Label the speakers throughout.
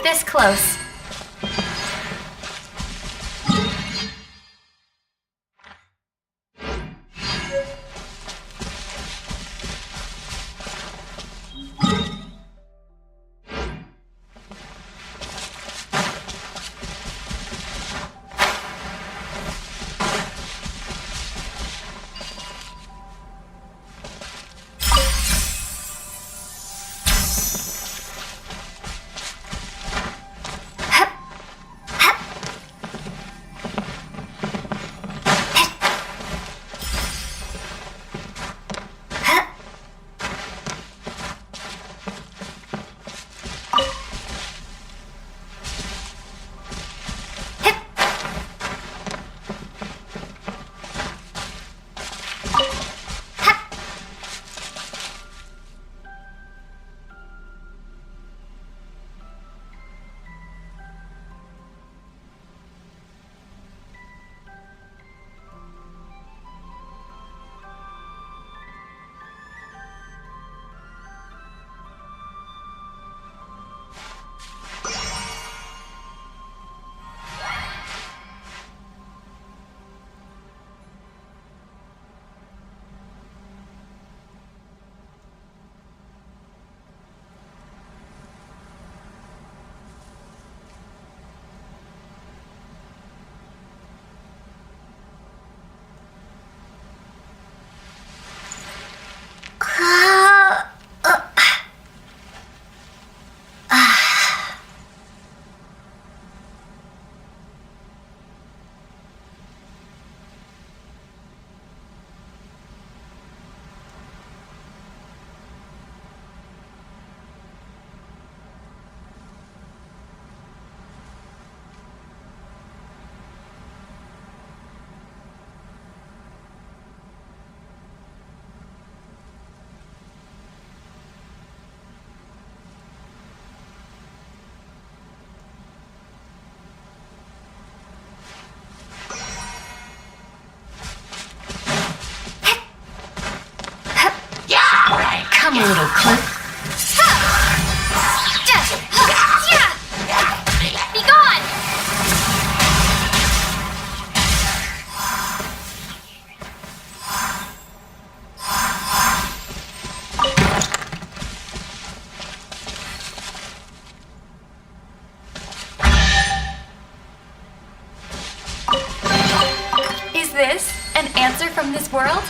Speaker 1: keep this close. Come, little clerk. Be gone! Is this an answer from this world?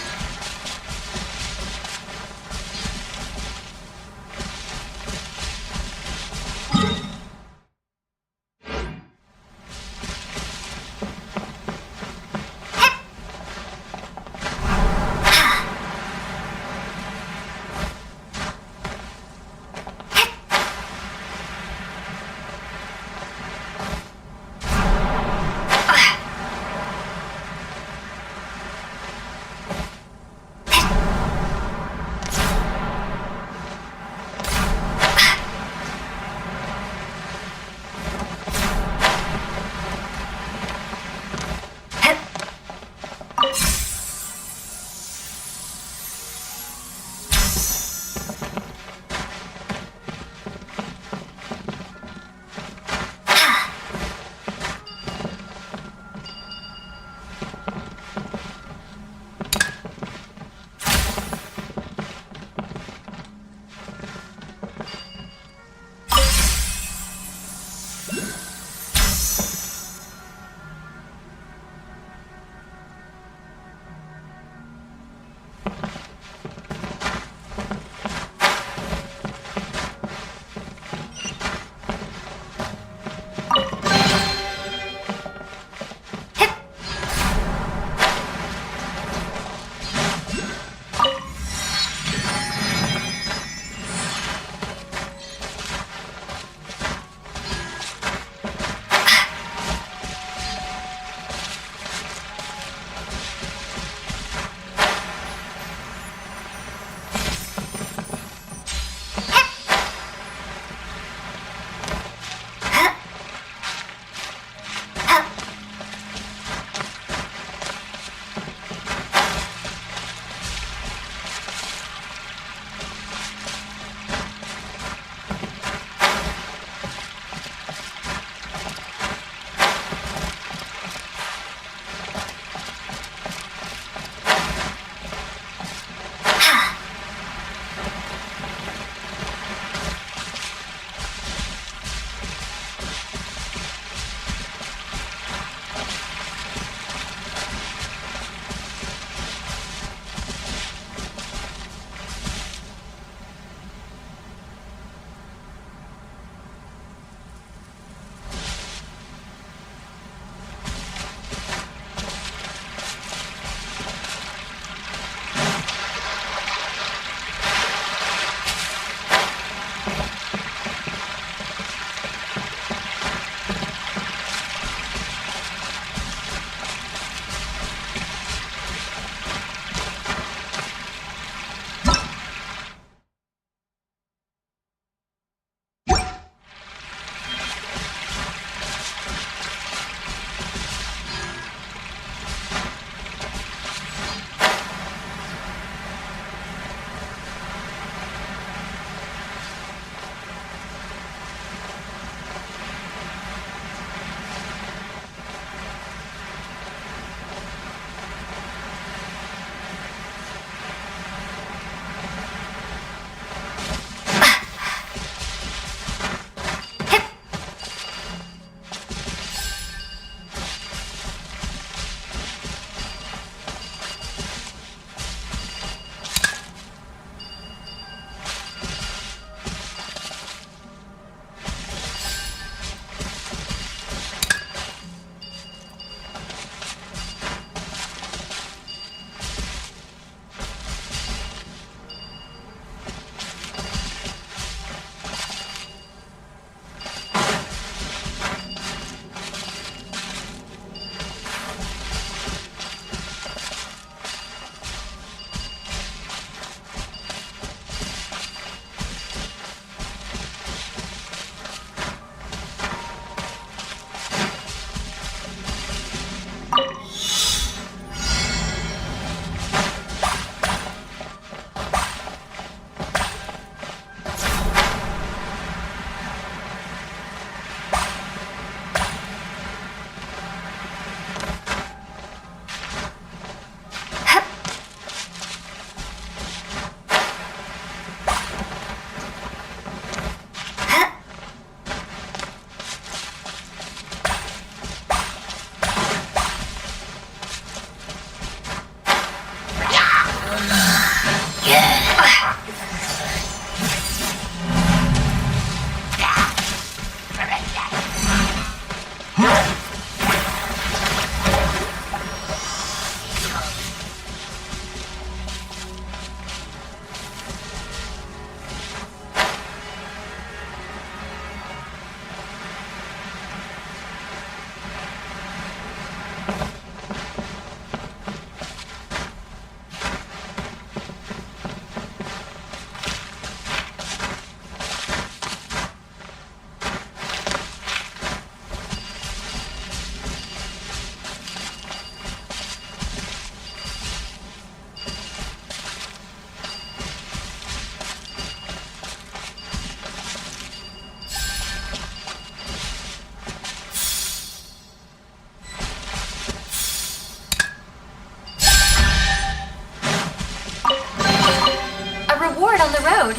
Speaker 1: Reward on the road.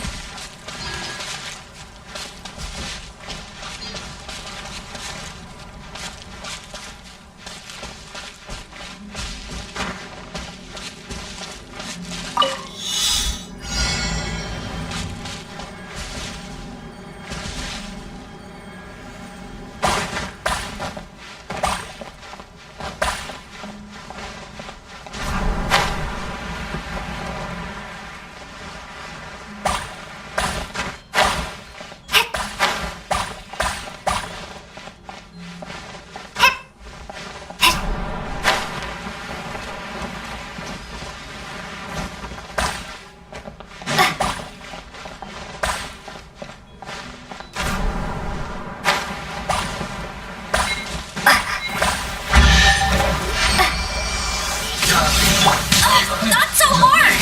Speaker 1: Not so hard!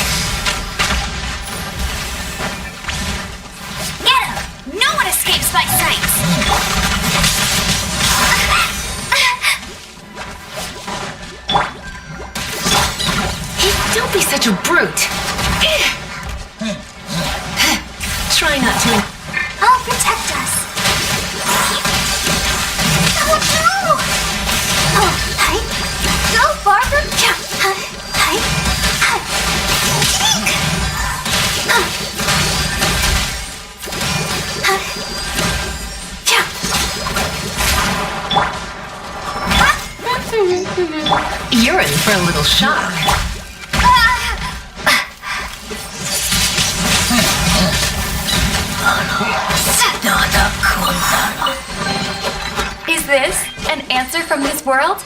Speaker 1: Get him! No one escapes my sight!
Speaker 2: Hey, don't be such a brute! Try not to...
Speaker 1: I'll protect us! Oh no! Oh, hi! Go farther! Hi! Hi!
Speaker 2: You're in for a little shock.
Speaker 1: Is this an answer from this world?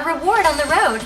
Speaker 1: Reward on the road.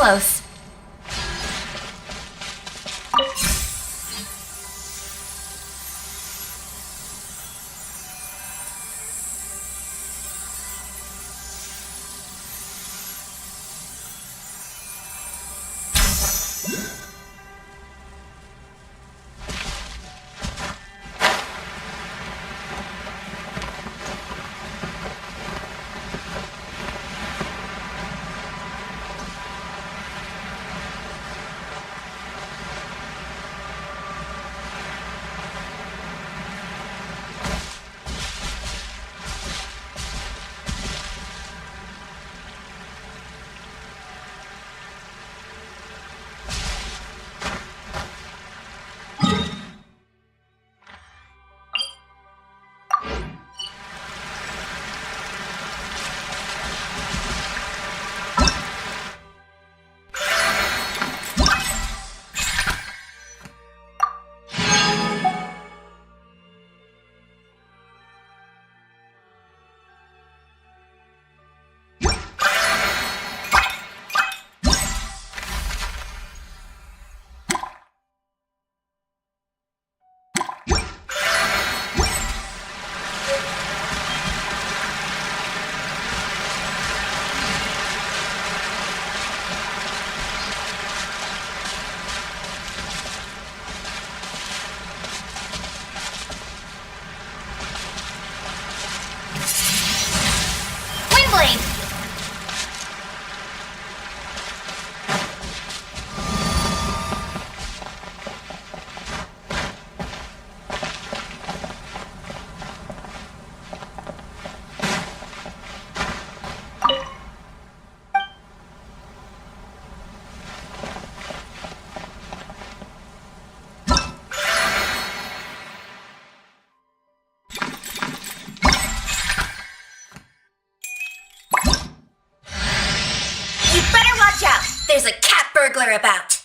Speaker 1: close. Windblade! You better watch out! There's a cat burglar about!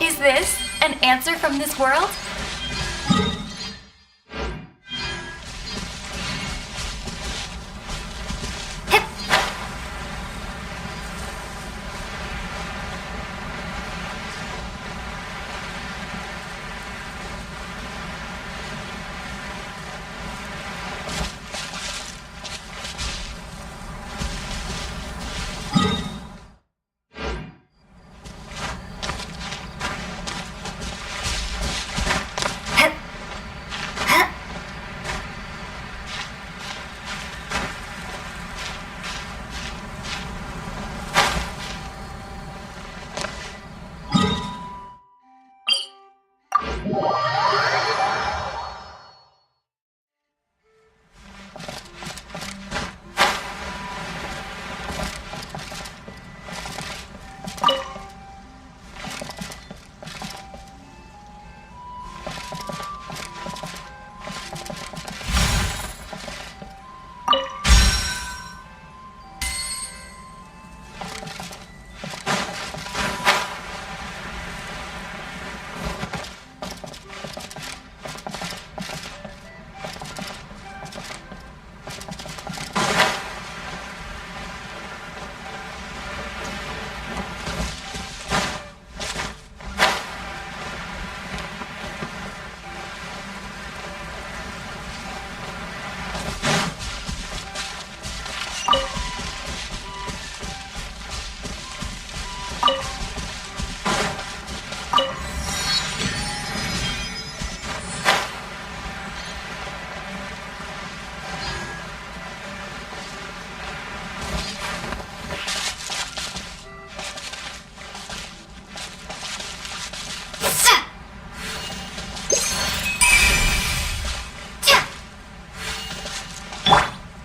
Speaker 1: Is this an answer from this world? Hip.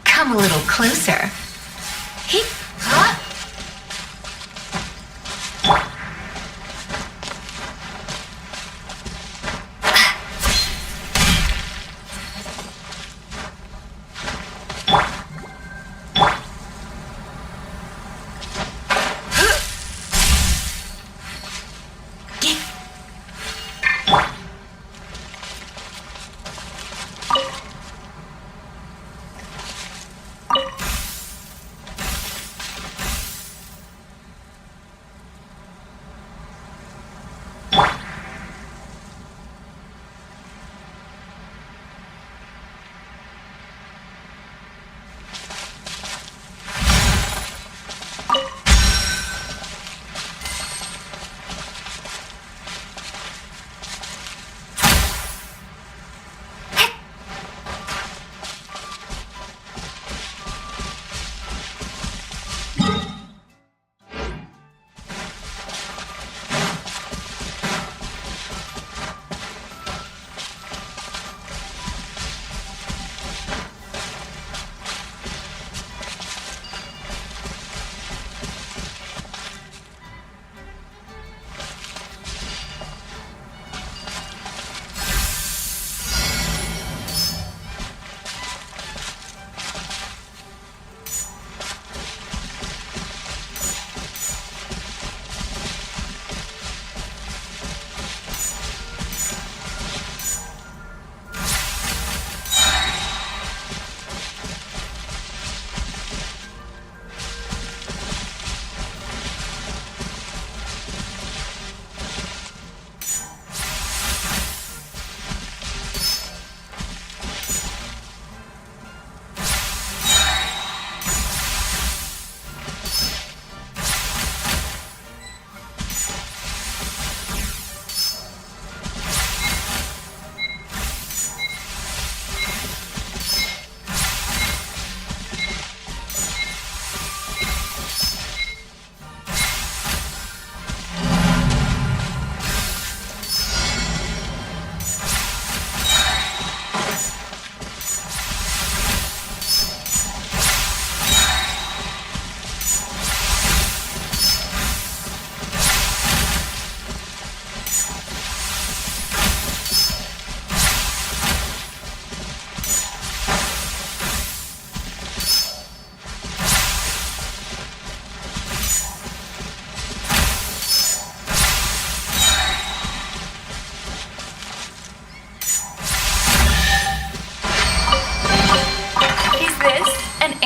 Speaker 2: Come a little closer. He,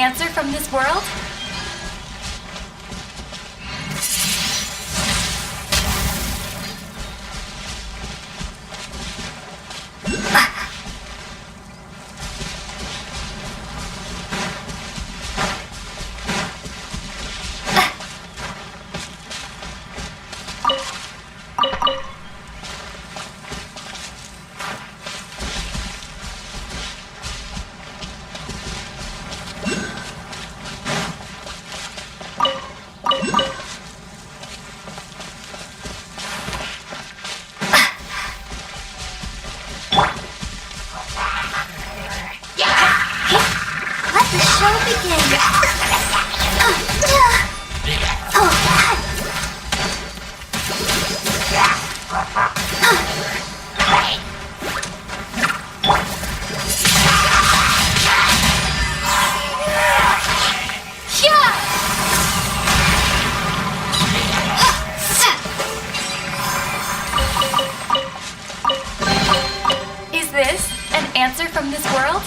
Speaker 1: answer from this world?
Speaker 2: Let the show begin.
Speaker 1: Is this an answer from this world?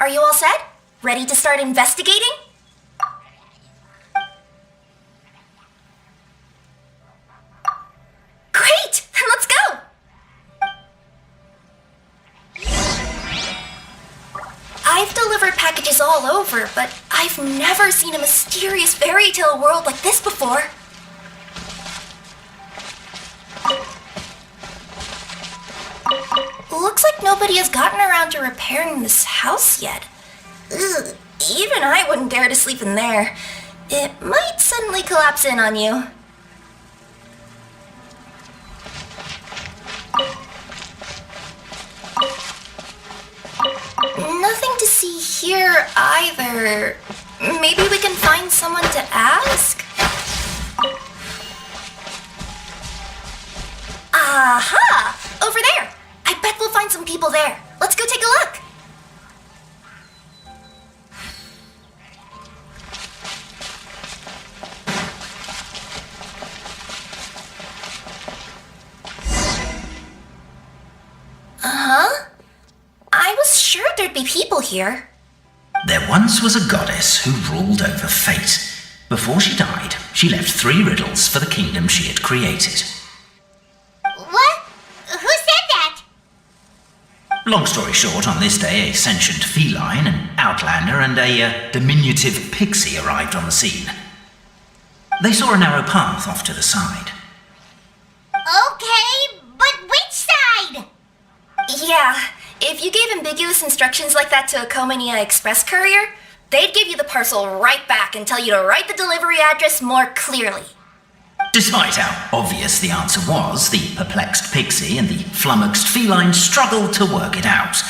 Speaker 2: Are you all set? Ready to start investigating? Great! Then let's go! I've delivered packages all over, but I've never seen a mysterious fairy tale world like this before. Looks like nobody has gotten around to repairing this house yet. Ugh, even I wouldn't dare to sleep in there. It might suddenly collapse in on you. Nothing to see here either. Maybe we can find someone to ask? Aha! Over there! I bet we'll find some people there. Let's go take a look. Uh-huh. I was sure there'd be people here.
Speaker 3: There once was a goddess who ruled over fate. Before she died, she left 3 riddles for the kingdom she had created.
Speaker 2: What? Who said that?
Speaker 3: Long story short, on this day, a sentient feline, an outlander, and a diminutive pixie arrived on the scene. They saw a narrow path off to the side.
Speaker 2: Okay, but which side? Yeah, if you gave ambiguous instructions like that to a Komania Express courier, they'd give you the parcel right back and tell you to write the delivery address more clearly.
Speaker 3: Despite how obvious the answer was, the perplexed pixie and the flummoxed feline struggled to work it out.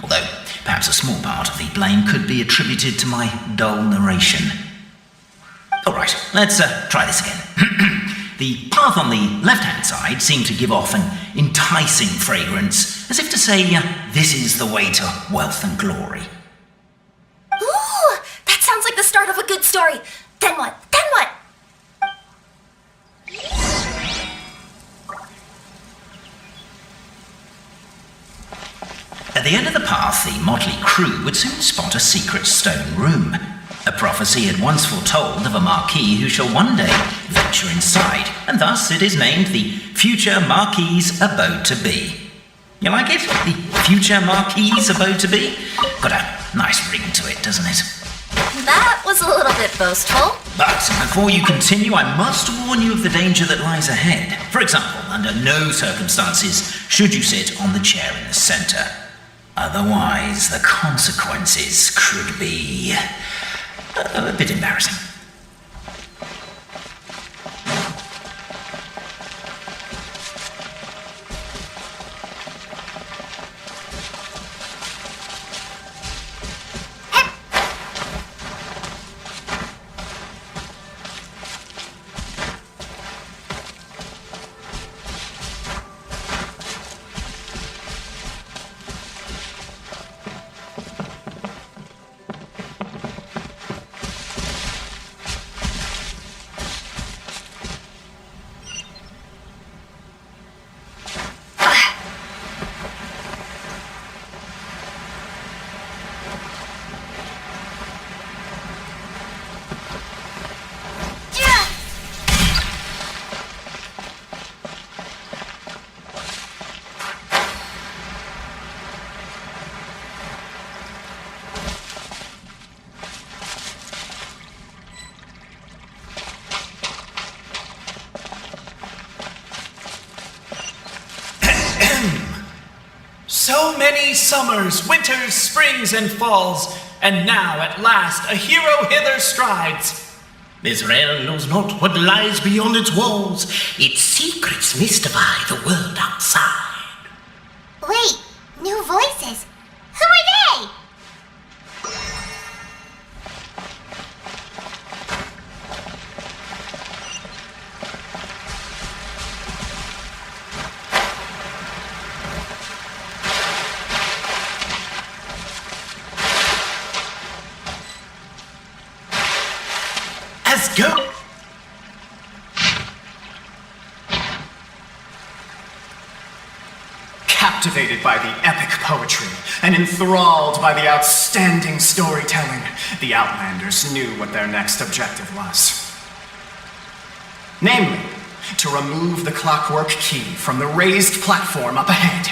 Speaker 3: Although, perhaps a small part of the blame could be attributed to my dull narration. Alright, let's try this again. The path on the left-hand side seemed to give off an enticing fragrance, as if to say, this is the way to wealth and glory.
Speaker 2: Ooh, that sounds like the start of a good story. Then what? Then what?
Speaker 3: At the end of the path, the motley crew would soon spot a secret stone room. A prophecy had once foretold of a marquis who shall one day venture inside, and thus it is named the Future Marquis's Abode to Be. You like it? The Future Marquis's Abode to Be? Got a nice ring to it, doesn't it?
Speaker 2: That was a little bit boastful.
Speaker 3: But before you continue, I must warn you of the danger that lies ahead. For example, under no circumstances should you sit on the chair in the center. Otherwise, the consequences could be a bit embarrassing.
Speaker 4: So many summers, winters, springs, and falls, and now at last a hero hither strides. This realm knows not what lies beyond its walls. Its secrets mystify the world outside.
Speaker 2: Wait, new voices. Who are they?
Speaker 4: As go.
Speaker 5: Captivated by the epic poetry and enthralled by the outstanding storytelling, the Outlanders knew what their next objective was. Namely, to remove the clockwork key from the raised platform up ahead.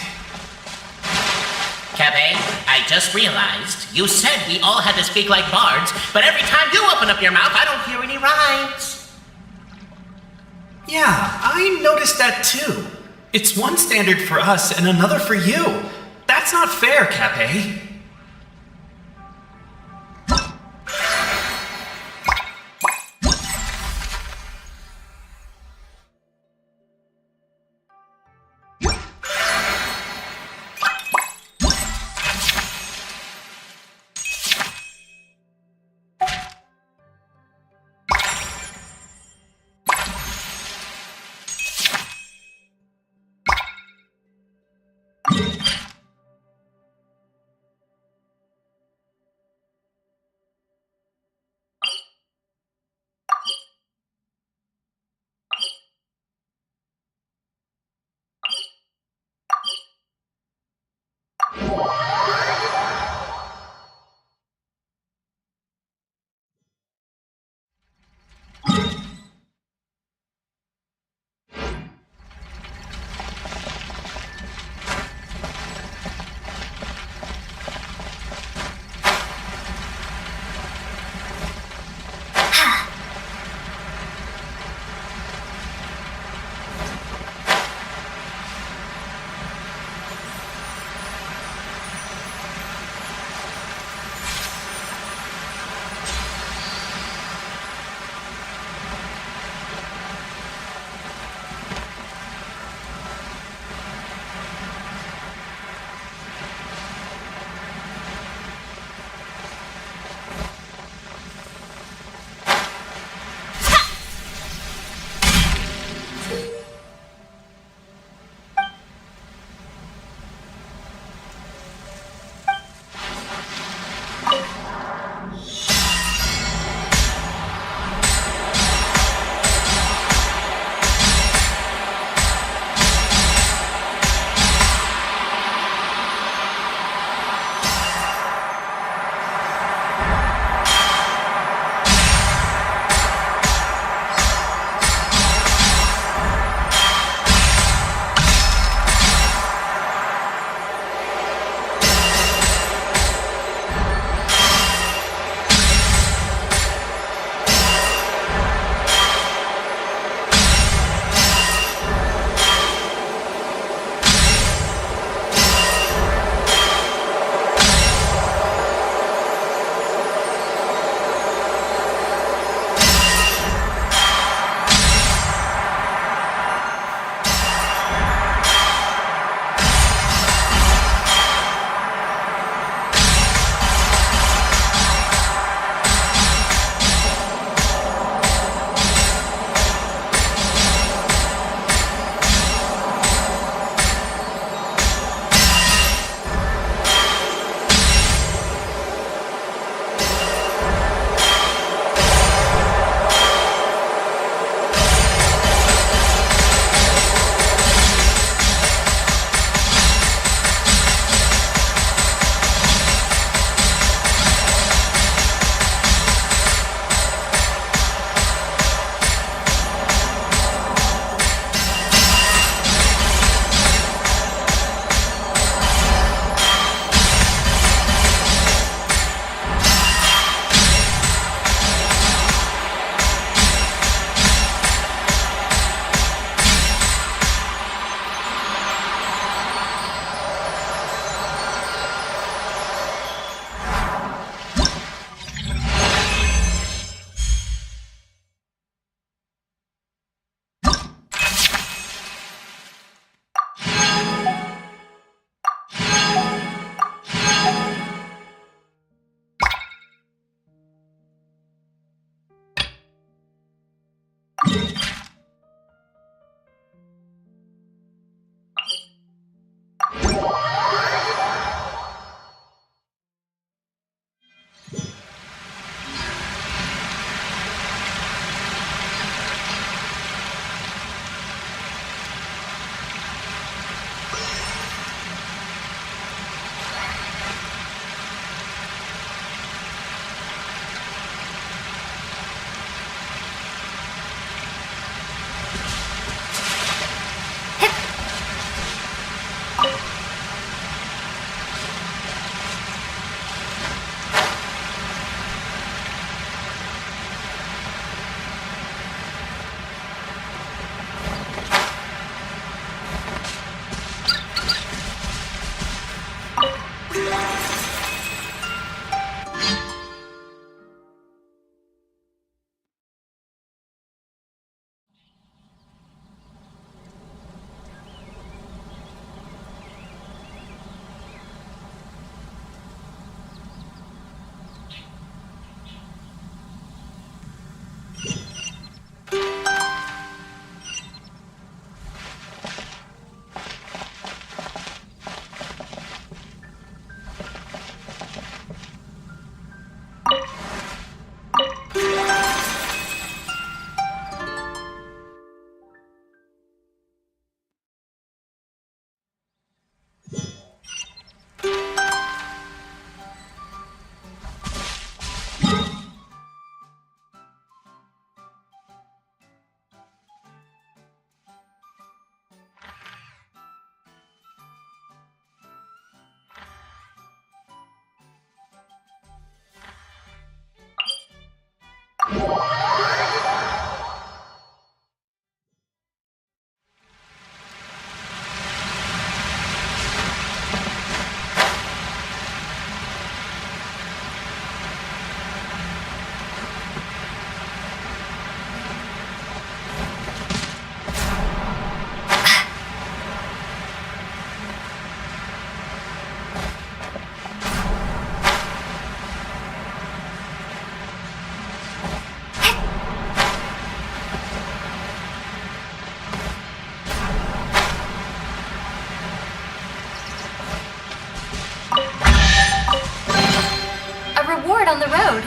Speaker 6: Cafe, I just realized you said we all had to speak like bards, but every time you open up your mouth, I don't hear any rhymes.
Speaker 4: Yeah, I noticed that too. It's one standard for us and another for you. That's not fair, Cafe.
Speaker 1: Reward on the road.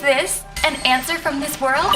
Speaker 1: this an answer from this world?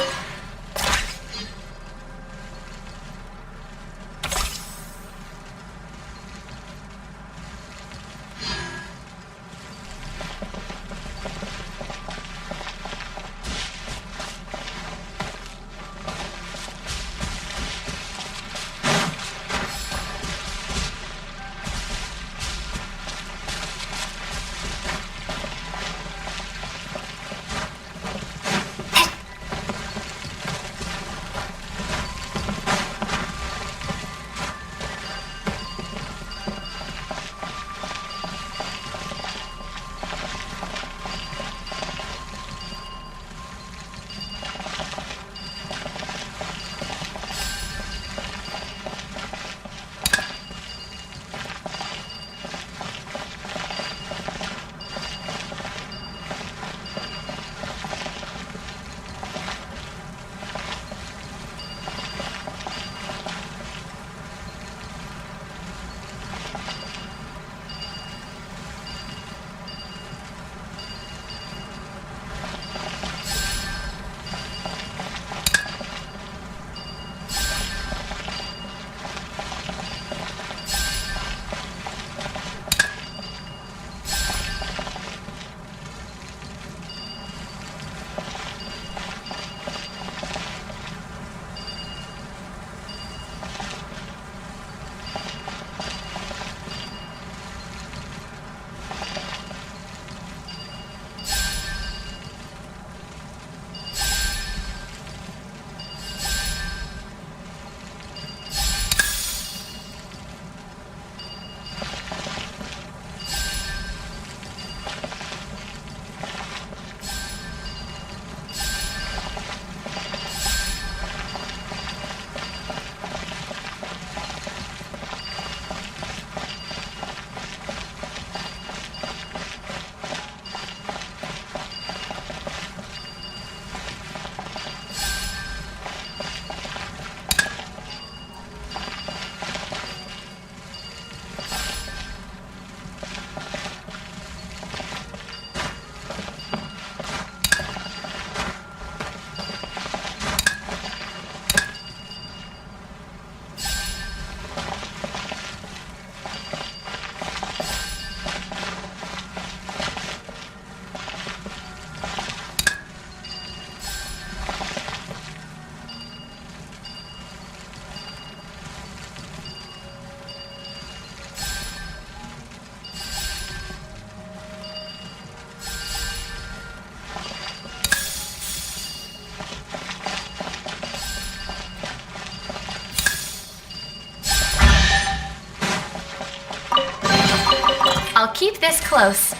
Speaker 1: I'll keep this close.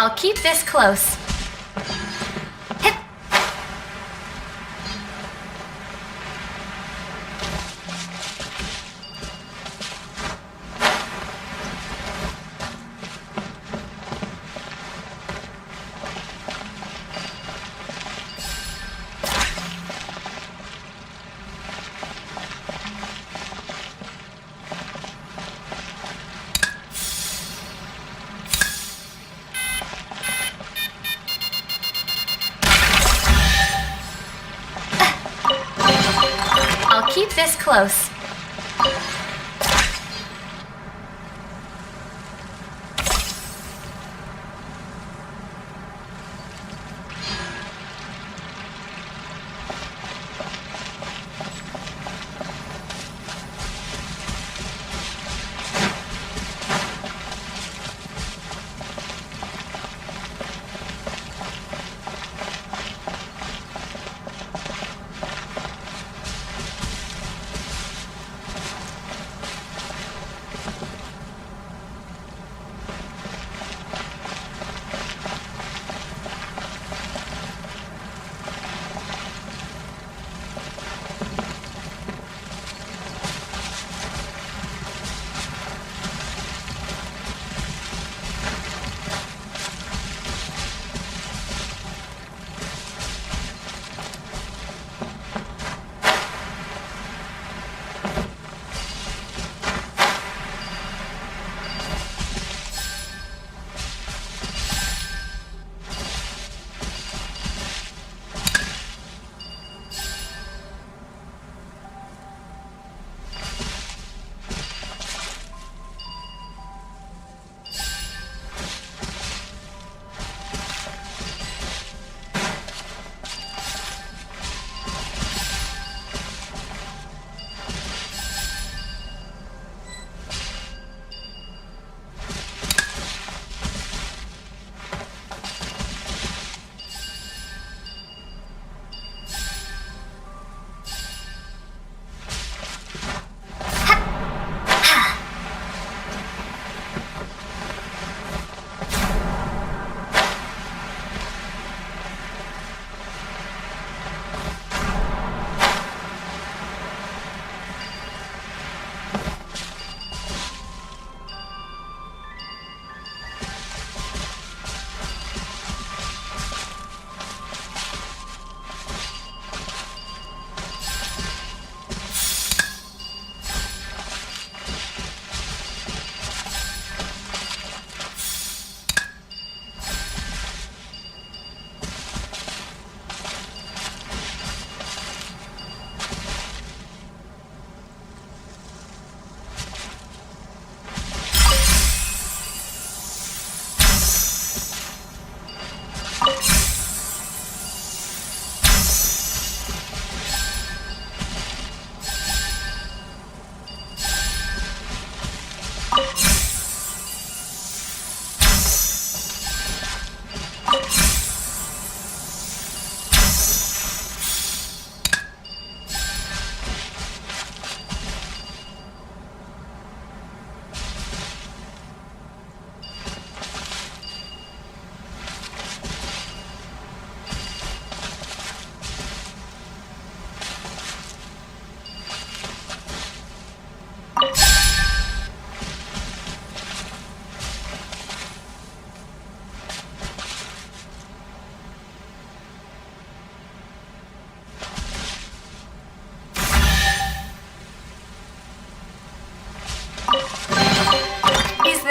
Speaker 1: I'll keep this close. I'll keep this close.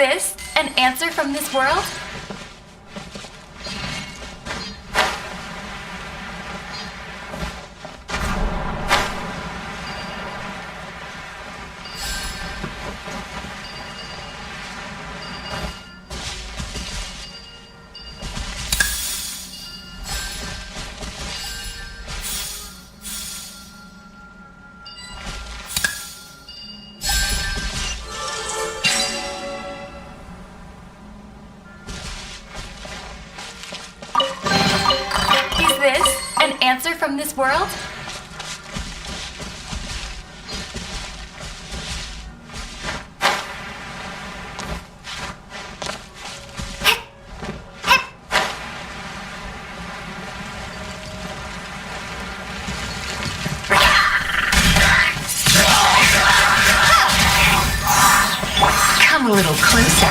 Speaker 1: this an answer from this world? Is this an answer from this world?
Speaker 7: Come a little closer.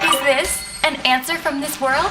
Speaker 7: Is this an answer from this world?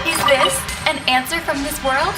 Speaker 7: Is this an answer from this world?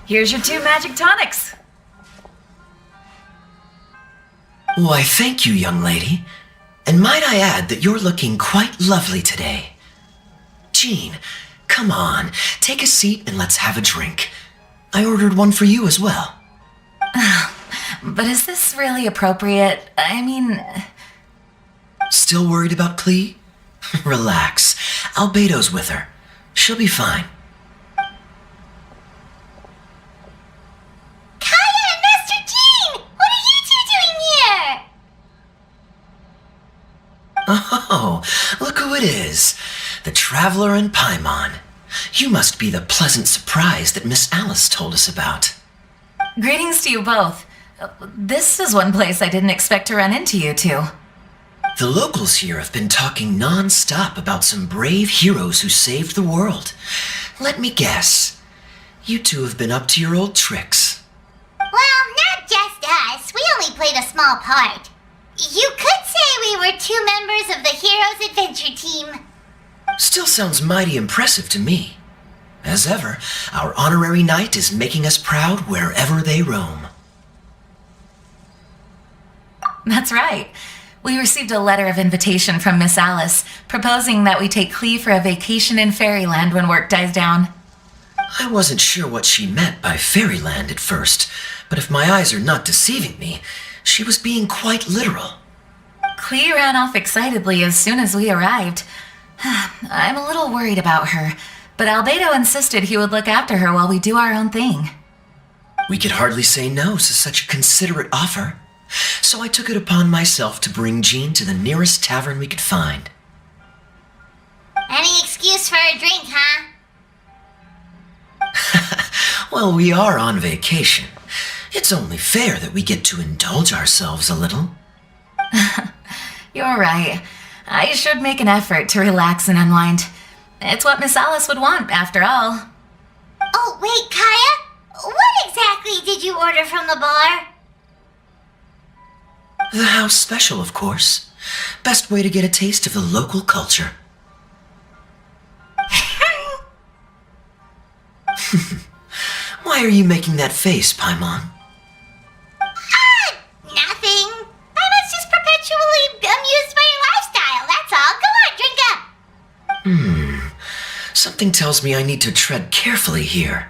Speaker 8: Here's your 2 magic tonics.
Speaker 9: Why, thank you, young lady. And might I add that you're looking quite lovely today. Jean, come on, take a seat and let's have a drink. I ordered one for you as well.
Speaker 8: But is this really appropriate? I mean...
Speaker 9: Still worried about Clee? Relax. Albedo's with her. She'll be fine.
Speaker 2: Kaya and Master Jean! What are you two doing here?
Speaker 9: Oh, look who it is. The Traveler and Paimon. You must be the pleasant surprise that Miss Alice told us about.
Speaker 8: Greetings to you both. This is one place I didn't expect to run into you two.
Speaker 9: The locals here have been talking non-stop about some brave heroes who saved the world. Let me guess. You two have been up to your old tricks.
Speaker 2: Well, not just us. We only played a small part. You could say we were 2 members of the Heroes Adventure Team.
Speaker 9: Still sounds mighty impressive to me. As ever, our honorary knight is making us proud wherever they roam.
Speaker 8: That's right. We received a letter of invitation from Miss Alice, proposing that we take Clee for a vacation in Fairyland when work dies down.
Speaker 9: I wasn't sure what she meant by Fairyland at first, but if my eyes are not deceiving me, she was being quite literal.
Speaker 8: Clee ran off excitedly as soon as we arrived. I'm a little worried about her, but Albedo insisted he would look after her while we do our own thing.
Speaker 9: We could hardly say no to such a considerate offer, so I took it upon myself to bring Jean to the nearest tavern we could find.
Speaker 2: Any excuse for a drink, huh?
Speaker 9: Well, we are on vacation. It's only fair that we get to indulge ourselves a little.
Speaker 8: You're right. I should make an effort to relax and unwind. It's what Miss Alice would want, after all.
Speaker 2: Oh, wait, Kaya? What exactly did you order from the bar?
Speaker 9: The house special, of course. Best way to get a taste of the local culture. Why are you making that face, Paimon?
Speaker 2: Nothing. I was just perpetually amused by your lifestyle, that's all. Come on, drink up.
Speaker 9: Something tells me I need to tread carefully here.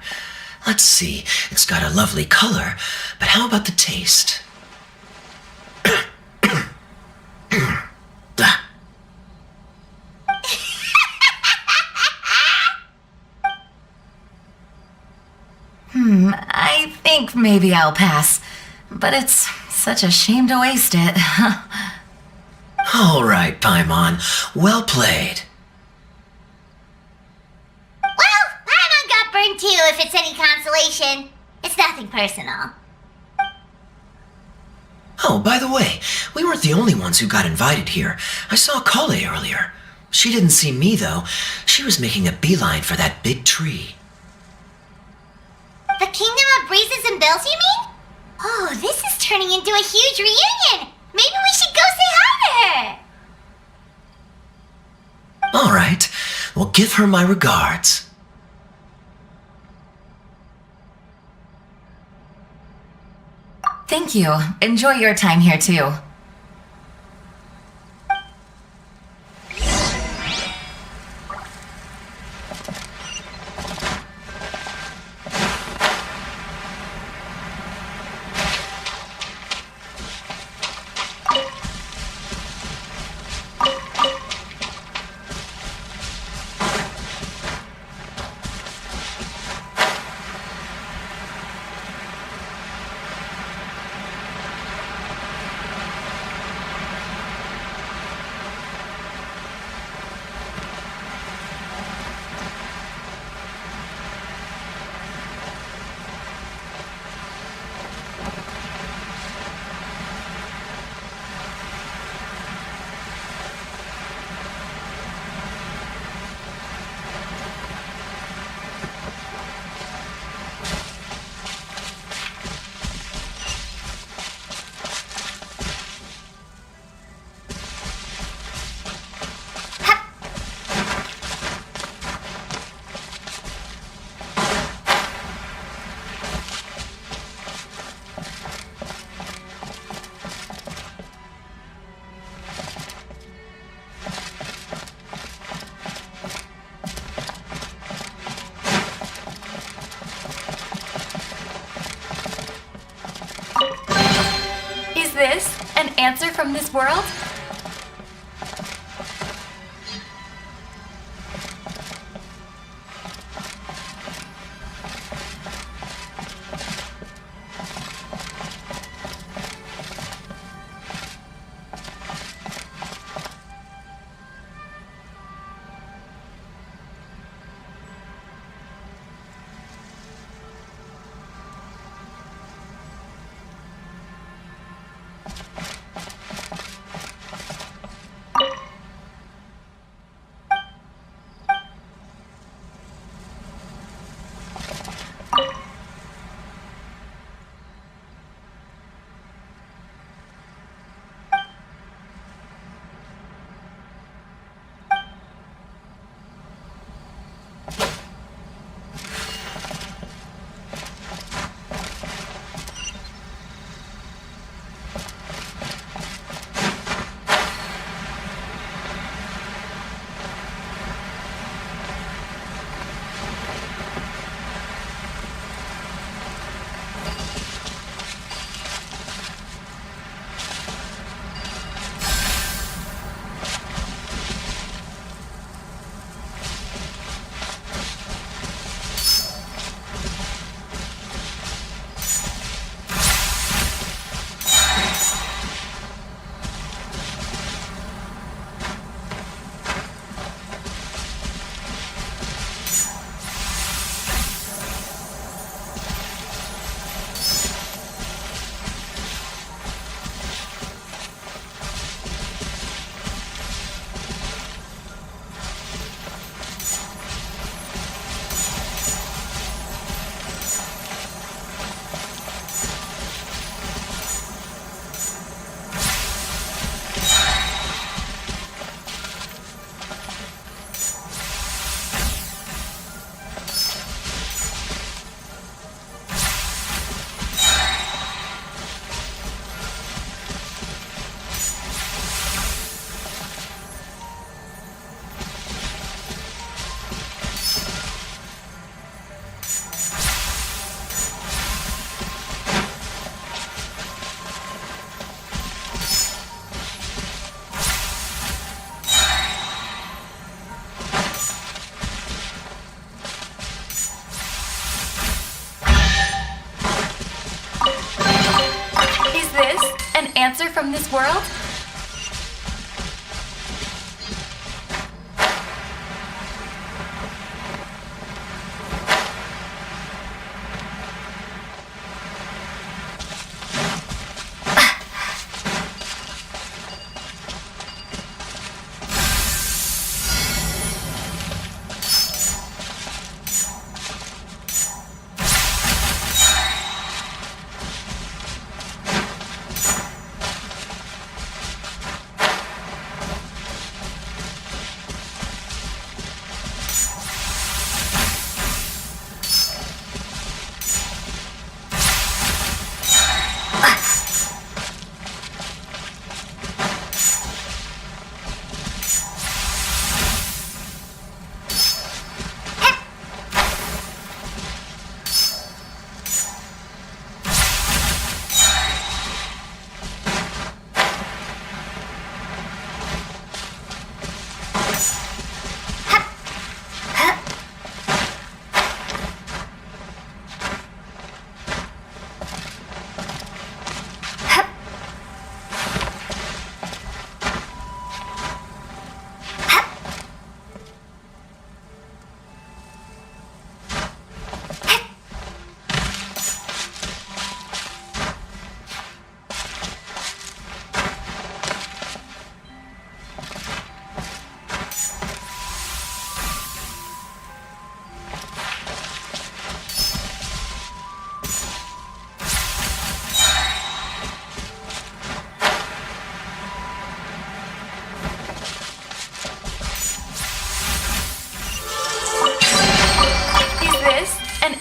Speaker 9: Let's see, it's got a lovely color, but how about the taste? Ah.
Speaker 8: I think maybe I'll pass. But it's such a shame to waste it.
Speaker 9: All right, Paimon. Well played.
Speaker 2: Well, Paimon got burned too, if it's any consolation. It's nothing personal.
Speaker 9: Oh, by the way, we weren't the only ones who got invited here. I saw Kale earlier. She didn't see me, though. She was making a beeline for that big tree.
Speaker 2: The Kingdom of Breezes and Bells, you mean? Oh, this is turning into a huge reunion. Maybe we should go say hi to her.
Speaker 9: All right. Well, give her my regards.
Speaker 8: Thank you. Enjoy your time here, too.
Speaker 7: from this world? Answer from this world?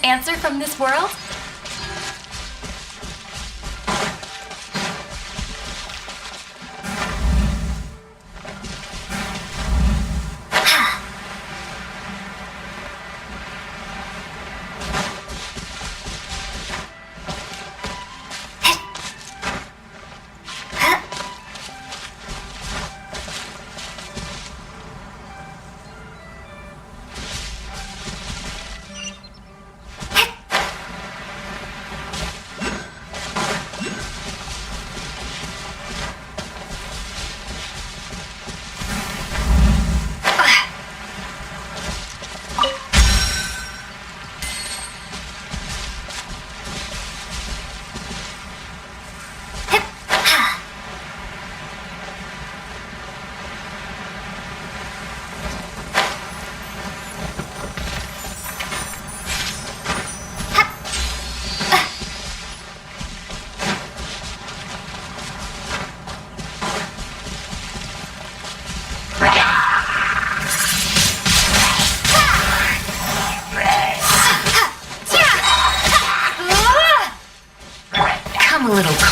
Speaker 7: Answer from this world?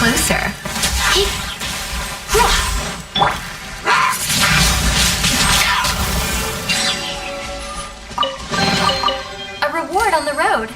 Speaker 8: closer.
Speaker 1: A reward on the road.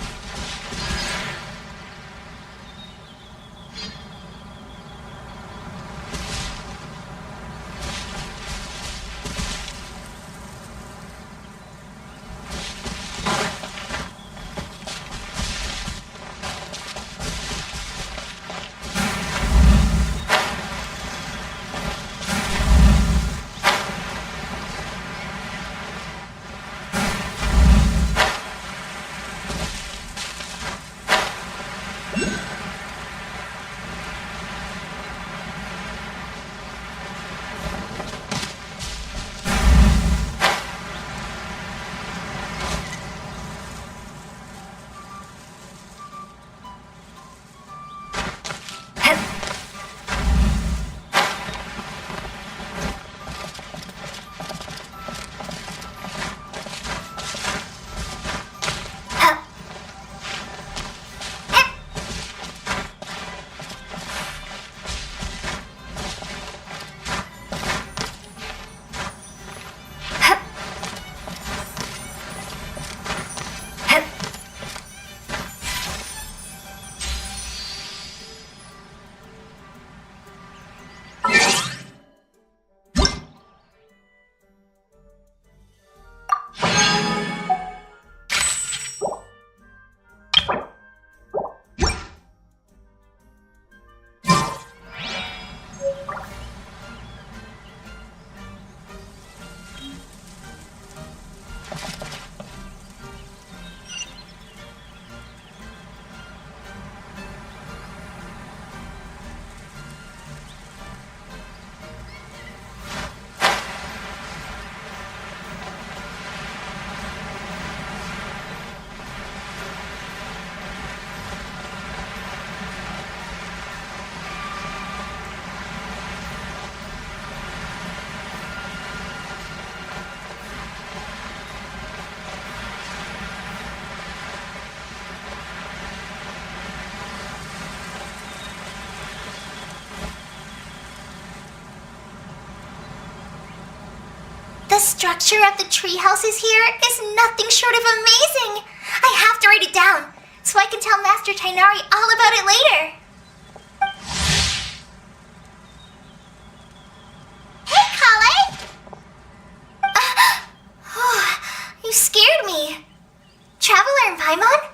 Speaker 2: The structure of the tree houses here is nothing short of amazing. I have to write it down so I can tell Master Tainari all about it later. Hey, Kale! You scared me. Traveler and Paimon,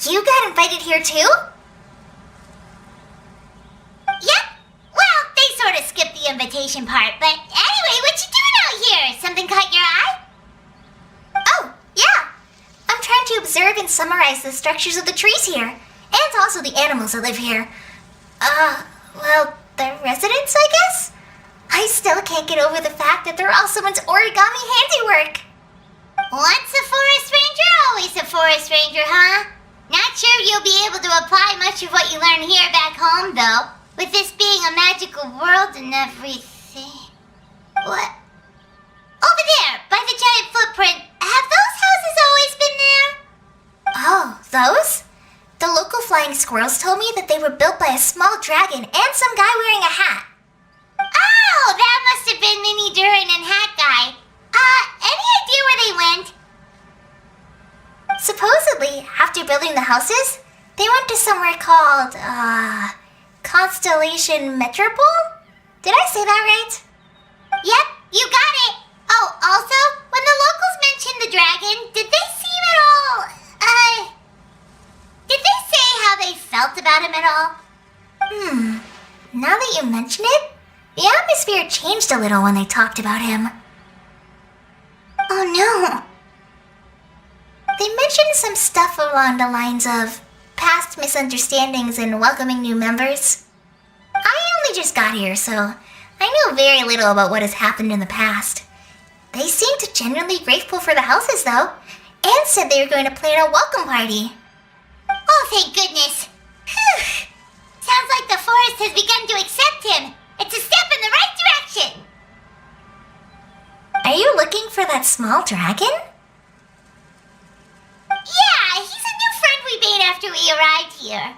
Speaker 2: you got invited here too? Yep. Well, they sort of skipped the invitation part, but anyway, what you doing out here? Something caught your eye? Oh, yeah. I'm trying to observe and summarize the structures of the trees here, and also the animals that live here. Well, the residents, I guess? I still can't get over the fact that they're all someone's origami handiwork. Once a forest ranger, always a forest ranger, huh? Not sure you'll be able to apply much of what you learn here back home, though. With this being a magical world and everything. What? Over there, by the giant footprint. Have those houses always been there? Oh, those? The local flying squirrels told me that they were built by a small dragon and some guy wearing a hat. Oh, that must have been Mini Durin and Hat Guy. Any idea where they went? Supposedly, after building the houses, they went to somewhere called, Constellation Metropole? Did I say that right? Yep, you got it. Oh, also, when the locals mentioned the dragon, did they seem at all, did they say how they felt about him at all? Now that you mention it, the atmosphere changed a little when they talked about him. Oh no. They mentioned some stuff along the lines of past misunderstandings and welcoming new members. I only just got here, so I know very little about what has happened in the past. They seemed genuinely grateful for the houses, though, and said they were going to plan a welcome party. Oh, thank goodness. Phew. Sounds like the forest has begun to accept him. It's a step in the right direction. Are you looking for that small dragon? Yeah, he's a new friend we made after we arrived here.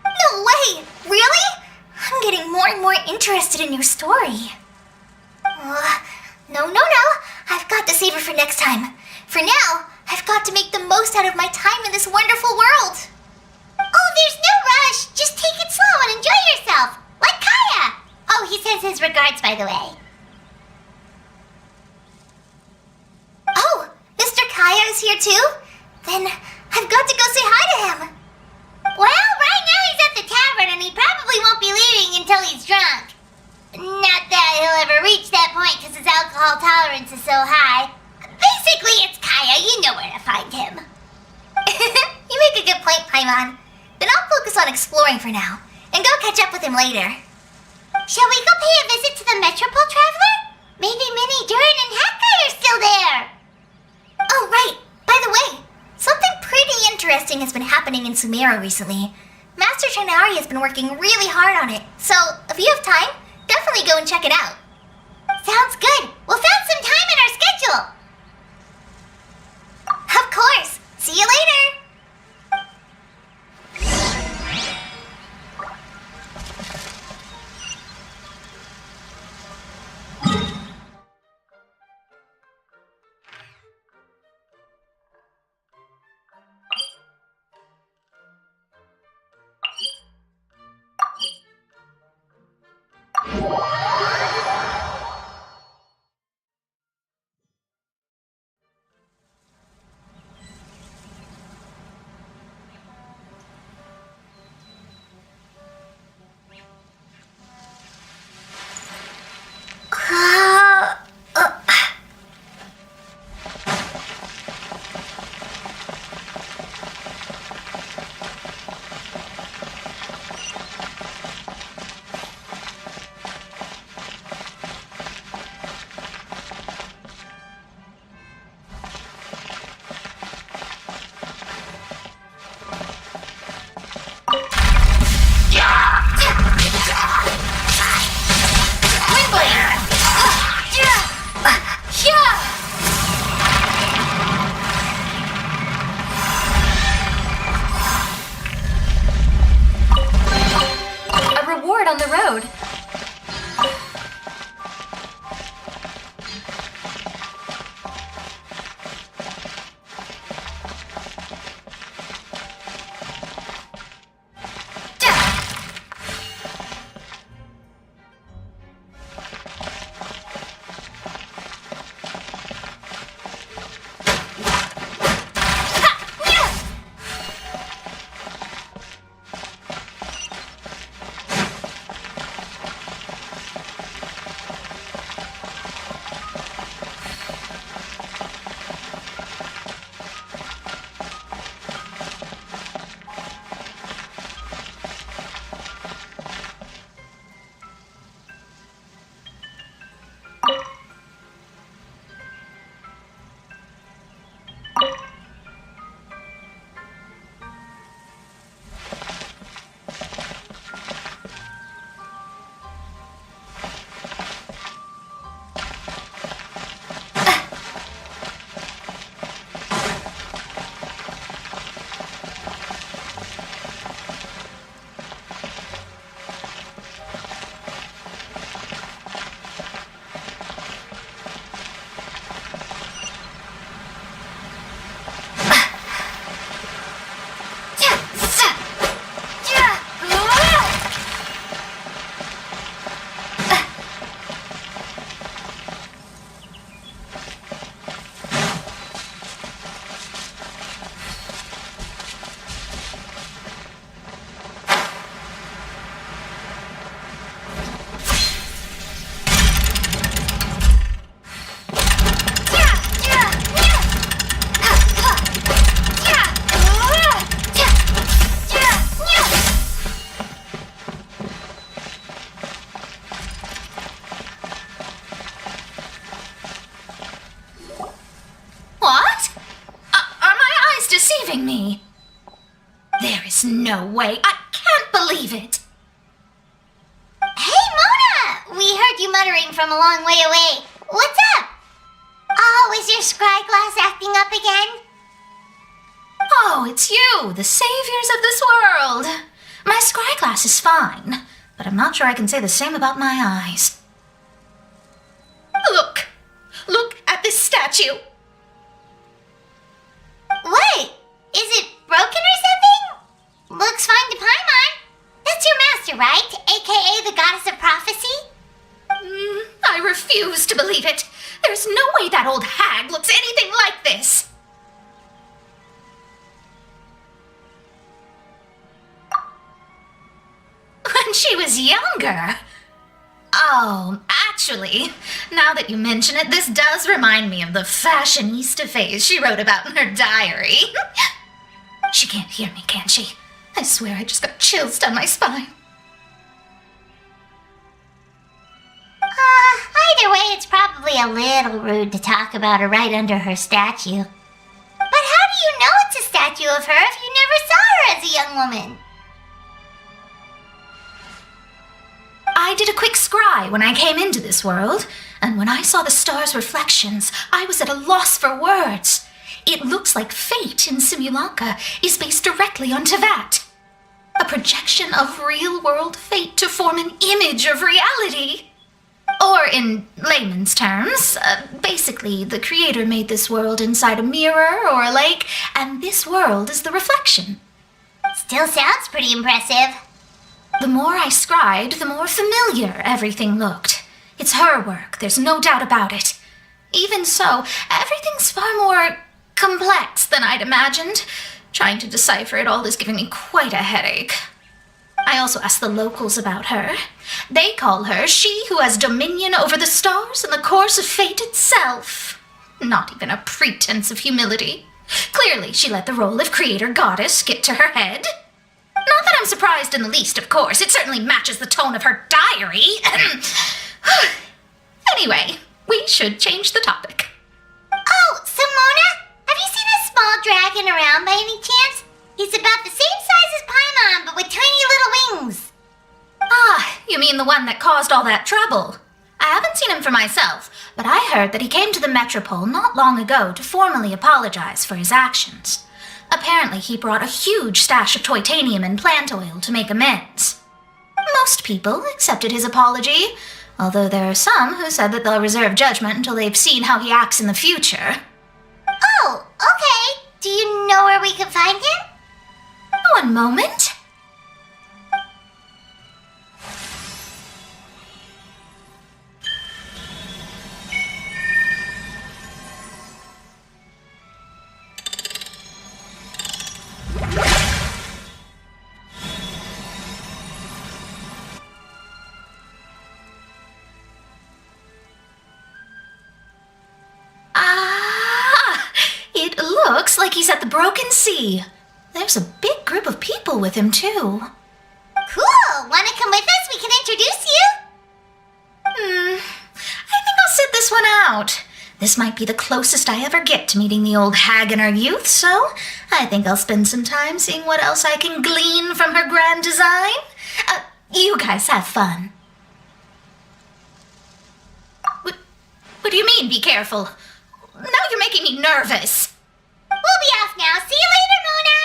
Speaker 2: No way! Really? I'm getting more and more interested in your story. No. I've got to save her for next time. For now, I've got to make the most out of my time in this wonderful world. Oh, there's no rush. Just take it slow and enjoy yourself. Like Kaya. Oh, he sends his regards, by the way. Oh, Mr. Kaya is here too? Then I've got to go say hi to him. Well, right now he's at the tavern and he probably won't be leaving until he's drunk. Not that he'll ever reach that point because his alcohol tolerance is so high. Basically, it's Kaya. You know where to find him. You make a good point, Paimon. Then I'll focus on exploring for now and go catch up with him later. Shall we go pay a visit to the Metropole Traveler? Maybe Minnie, Durin, and Hakai are still there. Oh, right. By the way, something pretty interesting has been happening in Sumeru recently. Master Trinari has been working really hard on it, so if you have time, definitely go and check it out. Sounds good. We'll find some time in our schedule. Of course. See you later.
Speaker 1: On the road.
Speaker 2: Me. There is no way. I can't believe it. Hey, Mona! We heard you muttering from a long way away. What's up? Oh, is your scryglass acting up again?
Speaker 8: Oh, it's you, the saviors of this world. My scryglass is fine. but I'm not sure I can say the same about my eyes. Look! Look at this statue!
Speaker 2: What? Is it broken or something? Looks fine to Paimon. That's your master, right? AKA the goddess of prophecy?
Speaker 8: I refuse to believe it. There's no way that old hag looks anything like this. When she was younger. Oh, actually, now that you mention it, this does remind me of the fashionista phase she wrote about in her diary. She can't hear me, can she? I swear I just got chills down my spine.
Speaker 2: Either way, it's probably a little rude to talk about her right under her statue. But how do you know it's a statue of her if you never saw her as a young woman?
Speaker 8: I did a quick scry when I came into this world, and when I saw the star's reflections, I was at a loss for words. It looks like fate in Simulanka is based directly on Tevat. A projection of real-world fate to form an image of reality. Or in layman's terms, basically the creator made this world inside a mirror or a lake, and this world is the reflection.
Speaker 2: Still sounds pretty impressive.
Speaker 8: The more I scried, the more familiar everything looked. It's her work, there's no doubt about it. Even so, everything's far more complex than I'd imagined. Trying to decipher it all is giving me quite a headache. I also asked the locals about her. They call her she who has dominion over the stars and the course of fate itself. Not even a pretense of humility. Clearly, she let the role of creator goddess get to her head. Not that I'm surprised in the least, of course. It certainly matches the tone of her diary. Anyway, we should change the topic.
Speaker 2: Oh, Simona, have you seen a small dragon around by any chance? He's about the same size as Paimon, but with tiny little wings.
Speaker 8: Ah, you mean the one that caused all that trouble? I haven't seen him for myself, but I heard that he came to the Metropole not long ago to formally apologize for his actions. Apparently, he brought a huge stash of Titanium and plant oil to make amends. Most people accepted his apology, although there are some who said that they'll reserve judgment until they've seen how he acts in the future.
Speaker 2: Oh, okay. Do you know where we can find him?
Speaker 8: One moment. It looks like he's at the Broken Sea. There's a big group of people with him, too.
Speaker 2: Cool! Wanna come with us? We can introduce you?
Speaker 8: I think I'll sit this one out. This might be the closest I ever get to meeting the old hag in her youth, so I think I'll spend some time seeing what else I can glean from her grand design. You guys have fun. What do you mean, be careful? Now you're making me nervous.
Speaker 2: We'll be off now. See you later, Mona!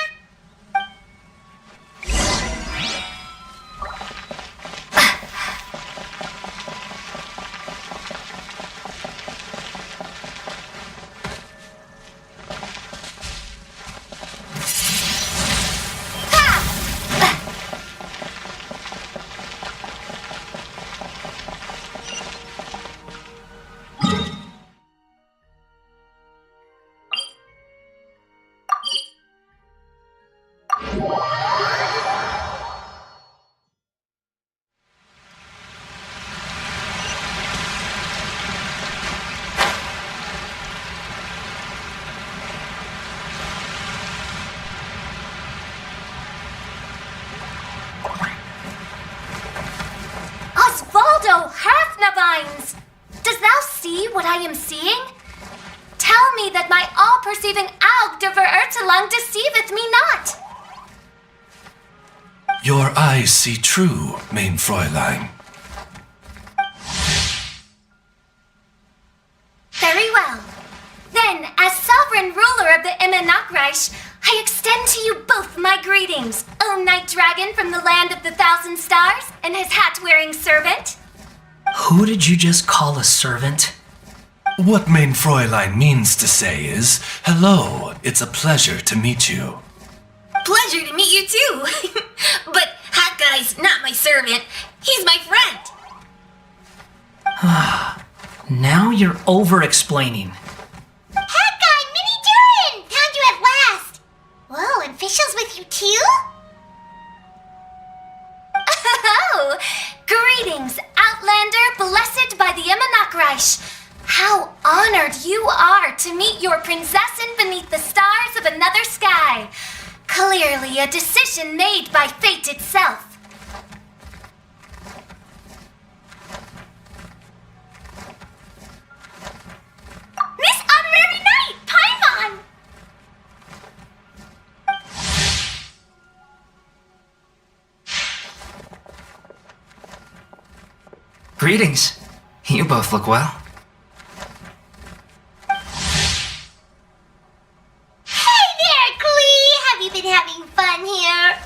Speaker 1: Osvaldo Halfnavines! Does thou see what I am seeing? Tell me that my all-perceiving Aug de Verurtelang deceiveth me not!
Speaker 10: Your eyes see true, mein Fräulein.
Speaker 1: Very well. Then, as sovereign ruler of the Immenachreich, I I extend to you both my greetings, O Night Dragon from the land of the thousand stars and his hat-wearing servant.
Speaker 9: Who did you just call a servant?
Speaker 10: What main Fräulein means to say is, hello, it's a pleasure to meet you.
Speaker 2: Pleasure to meet you too. But Hat Guy's not my servant. He's my friend.
Speaker 11: Now you're over-explaining.
Speaker 1: Hat Guy, Mini Durin! Found you at last! Whoa, and Fischl's with you too? Oh, greetings, Outlander blessed by the Immanakreich. How honored you are to meet your princessin beneath the stars of another sky. Clearly a decision made by fate itself. Miss Honorary Knight, Paimon!
Speaker 9: Greetings. You both look well.
Speaker 1: Hey there, Klee! Have you been having fun here?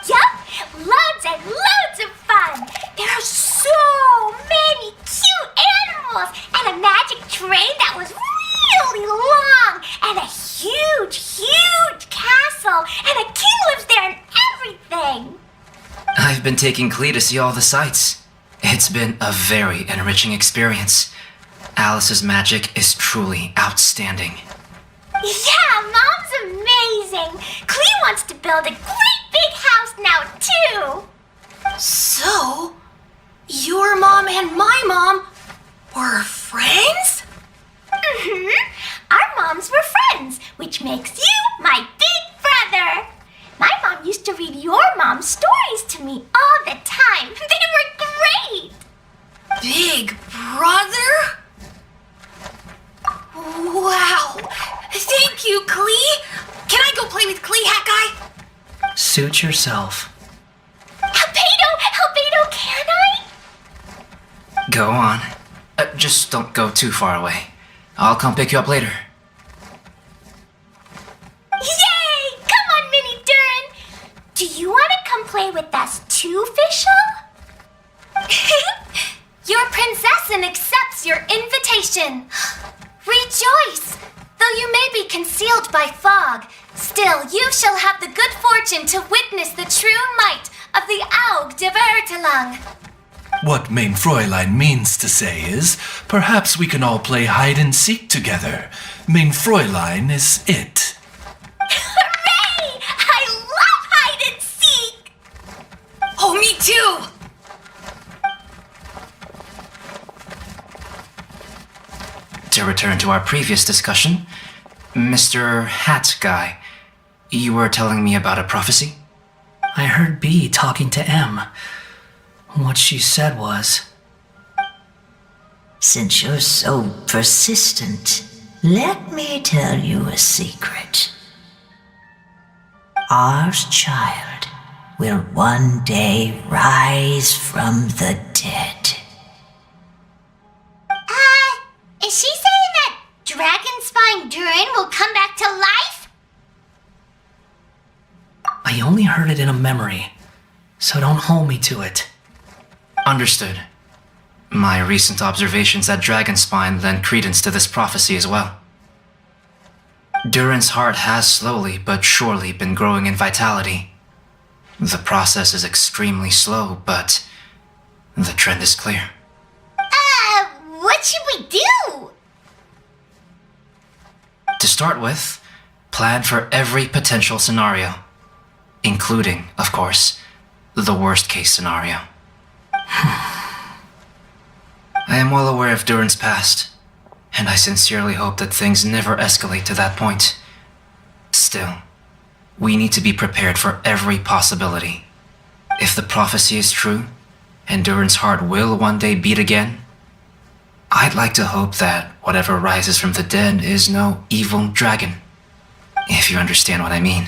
Speaker 1: Yup, loads and loads of fun! There are so many cute animals and a magic train that was really long and a huge, huge castle and a king lives there and everything!
Speaker 9: I've been taking Klee to see all the sights. It's been a very enriching experience. Alice's magic is truly outstanding.
Speaker 1: Yeah, Mom's amazing! Klee wants to build a great big house now, too!
Speaker 2: So, your mom and my mom were friends?
Speaker 1: Our moms were friends, which makes you my big brother! My mom used to read your mom's stories to me all the time. They were great!
Speaker 2: Big brother? Wow. Thank you, Klee. Can I go play with Klee, Hat Guy?
Speaker 11: Suit yourself.
Speaker 1: Albedo, can I?
Speaker 9: Go on. Just don't go too far away. I'll come pick you up later.
Speaker 1: Yay! Come on, Mini Durin! Do you want to come play with us too, Fischl? Your princessin accepts your invitation. Rejoice! Though you may be concealed by fog, still you shall have the good fortune to witness the true might of the Aug de Vertelang.
Speaker 10: What main Fräulein means to say is, perhaps we can all play hide and seek together. Main Fräulein is it.
Speaker 1: Hooray! I love hide and seek!
Speaker 2: Oh, me too.
Speaker 9: To return to our previous discussion, Mr. Hat Guy, you were telling me about a prophecy?
Speaker 11: I heard B talking to M. What she said was,
Speaker 12: Since you're so persistent, let me tell you a secret. Our child will one day rise from the dead.
Speaker 1: Is she saying that Dragonspine Durin will come back to life?
Speaker 11: I only heard it in a memory, so don't hold me to it.
Speaker 9: Understood. My recent observations at Dragonspine lend credence to this prophecy as well. Durin's heart has slowly but surely been growing in vitality. The process is extremely slow, but the trend is clear.
Speaker 1: What should we do?
Speaker 9: To start with, plan for every potential scenario, including, of course, the worst case scenario. I am well aware of Durin's past, and I sincerely hope that things never escalate to that point. Still, we need to be prepared for every possibility. If the prophecy is true, and Durin's heart will one day beat again, I'd like to hope that whatever rises from the dead is no evil dragon. If you understand what I mean.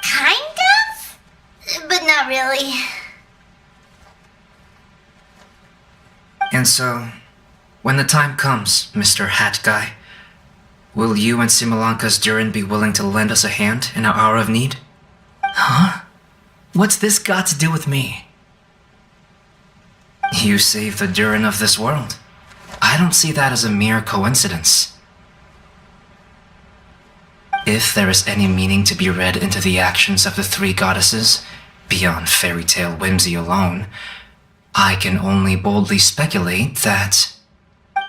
Speaker 1: Kind of? But not really.
Speaker 9: And so, when the time comes, Mr. Hat Guy,
Speaker 11: Will you and Simulanka's Durin be willing to lend us a hand in our hour of need? Huh? What's this got to do with me? You saved the Durin of this world. I don't see that as a mere coincidence. If there is any meaning to be read into the actions of the three goddesses, beyond fairy tale whimsy alone, I can only boldly speculate that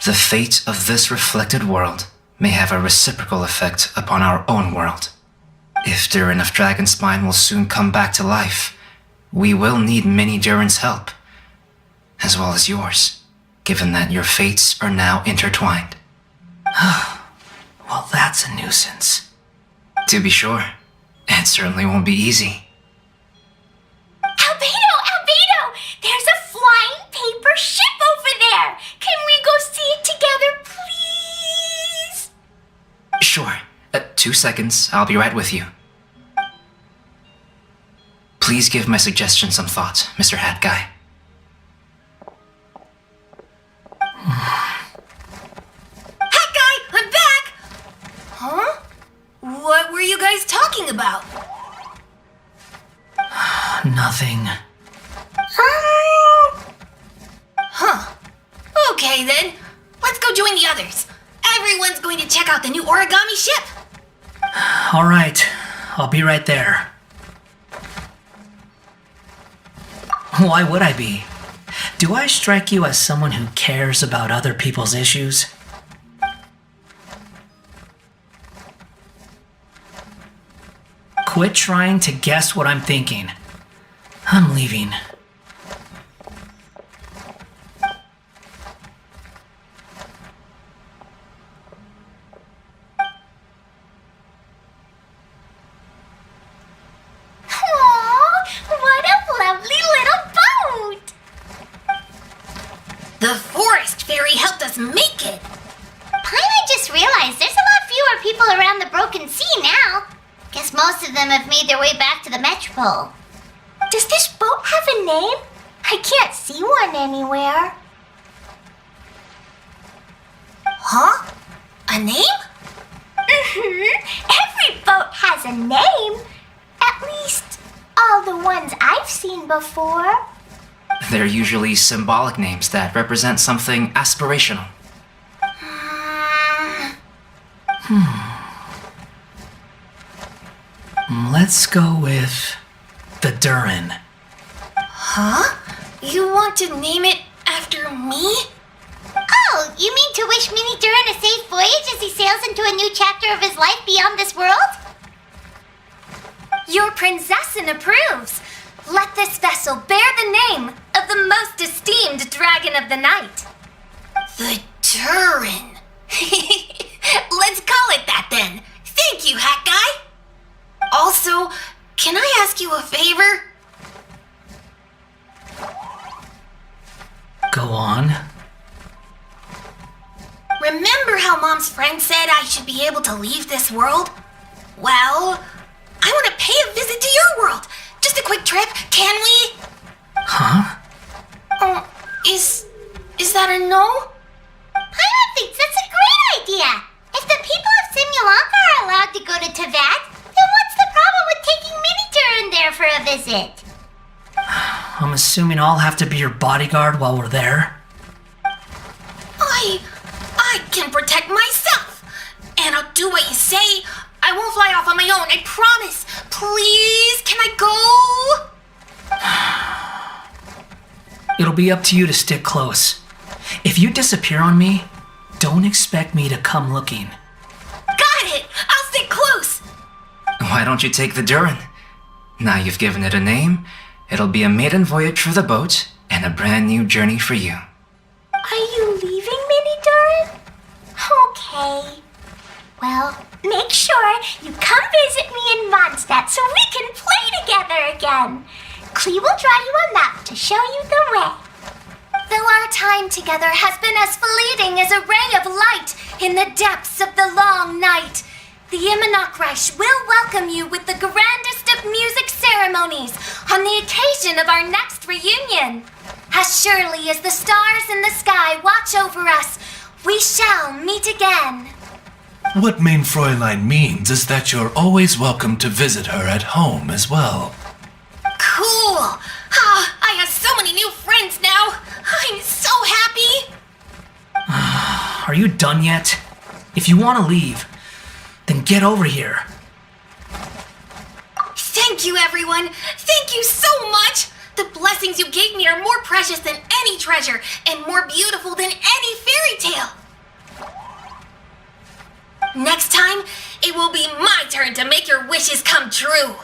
Speaker 11: the fate of this reflected world may have a reciprocal effect upon our own world. If Durin of Dragonspine will soon come back to life, we will need many Durin's help, as well as yours, given that your fates are now intertwined. Well, that's a nuisance. To be sure, it certainly won't be easy.
Speaker 1: Albedo! There's a flying paper ship over there! Can we go see it together, please?
Speaker 11: Sure. 2 seconds, I'll be right with you. Please give my suggestion some thought, Mr. Hat Guy.
Speaker 2: Hat Guy, I'm back! Huh? What were you guys talking about?
Speaker 11: Nothing.
Speaker 2: Huh. Okay then. Let's go join the others. Everyone's going to check out the new origami ship.
Speaker 11: All right, I'll be right there. Why would I be? Do I strike you as someone who cares about other people's issues? Quit trying to guess what I'm thinking. I'm leaving.
Speaker 1: Aww, what a lovely little boat!
Speaker 2: The forest fairy helped us make it.
Speaker 1: Paimon just realized there's a lot fewer people around the Broken Sea now. Guess most of them have made their way back to the Metropole. Does this boat have a name? I can't see one anywhere.
Speaker 2: Huh? A name?
Speaker 1: Every boat has a name. At least all the ones I've seen before.
Speaker 11: They're usually symbolic names that represent something aspirational. Let's go with the Durin.
Speaker 2: Huh? You want to name it after me?
Speaker 1: Oh, you mean to wish Mini Durin a safe voyage as he sails into a new chapter of his life beyond this world?
Speaker 7: Your princessin approves. Let this vessel bear the name of the most esteemed dragon of the night.
Speaker 2: The Durin. Let's call it that then. Thank you, Hat Guy. Also, can I ask you a favor?
Speaker 11: Go on.
Speaker 2: Remember how Mom's friend said I should be able to leave this world? Well, I want to pay a visit to your world. Just a quick trip, can we?
Speaker 11: Huh?
Speaker 2: Is that a no?
Speaker 1: Paimon thinks that's a great idea. If the people of Simulanka are allowed to go to Teyvat, then what's the problem with taking Mini Durin there for a visit?
Speaker 11: I'm assuming I'll have to be your bodyguard while we're there.
Speaker 2: I can protect myself. And I'll do what you say. I won't fly off on my own, I promise. Please, can I go?
Speaker 11: It'll be up to you to stick close. If you disappear on me, don't expect me to come looking.
Speaker 2: Got it! I'll stick close.
Speaker 11: Why don't you take the Durin? Now you've given it a name, it'll be a maiden voyage for the boat and a brand new journey for you.
Speaker 1: Are you leaving, Mini Durin? Okay. Well, make sure you come visit me in Mondstadt so we can play together again. Klee will draw you a map to show you the way.
Speaker 7: Though our time together has been as fleeting as a ray of light in the depths of the long night, the Immonocresh will welcome you with the grandest of music ceremonies on the occasion of our next reunion. As surely as the stars in the sky watch over us, we shall meet again.
Speaker 10: What main Fräulein means is that you're always welcome to visit her at home as well.
Speaker 2: Cool! Ah, I have so many new friends now! I'm so happy!
Speaker 13: Are you done yet? If you want to leave, then get over here.
Speaker 2: Thank you, everyone! Thank you so much! The blessings you gave me are more precious than any treasure and more beautiful than any fairy tale! Next time, it will be my turn to make your wishes come true!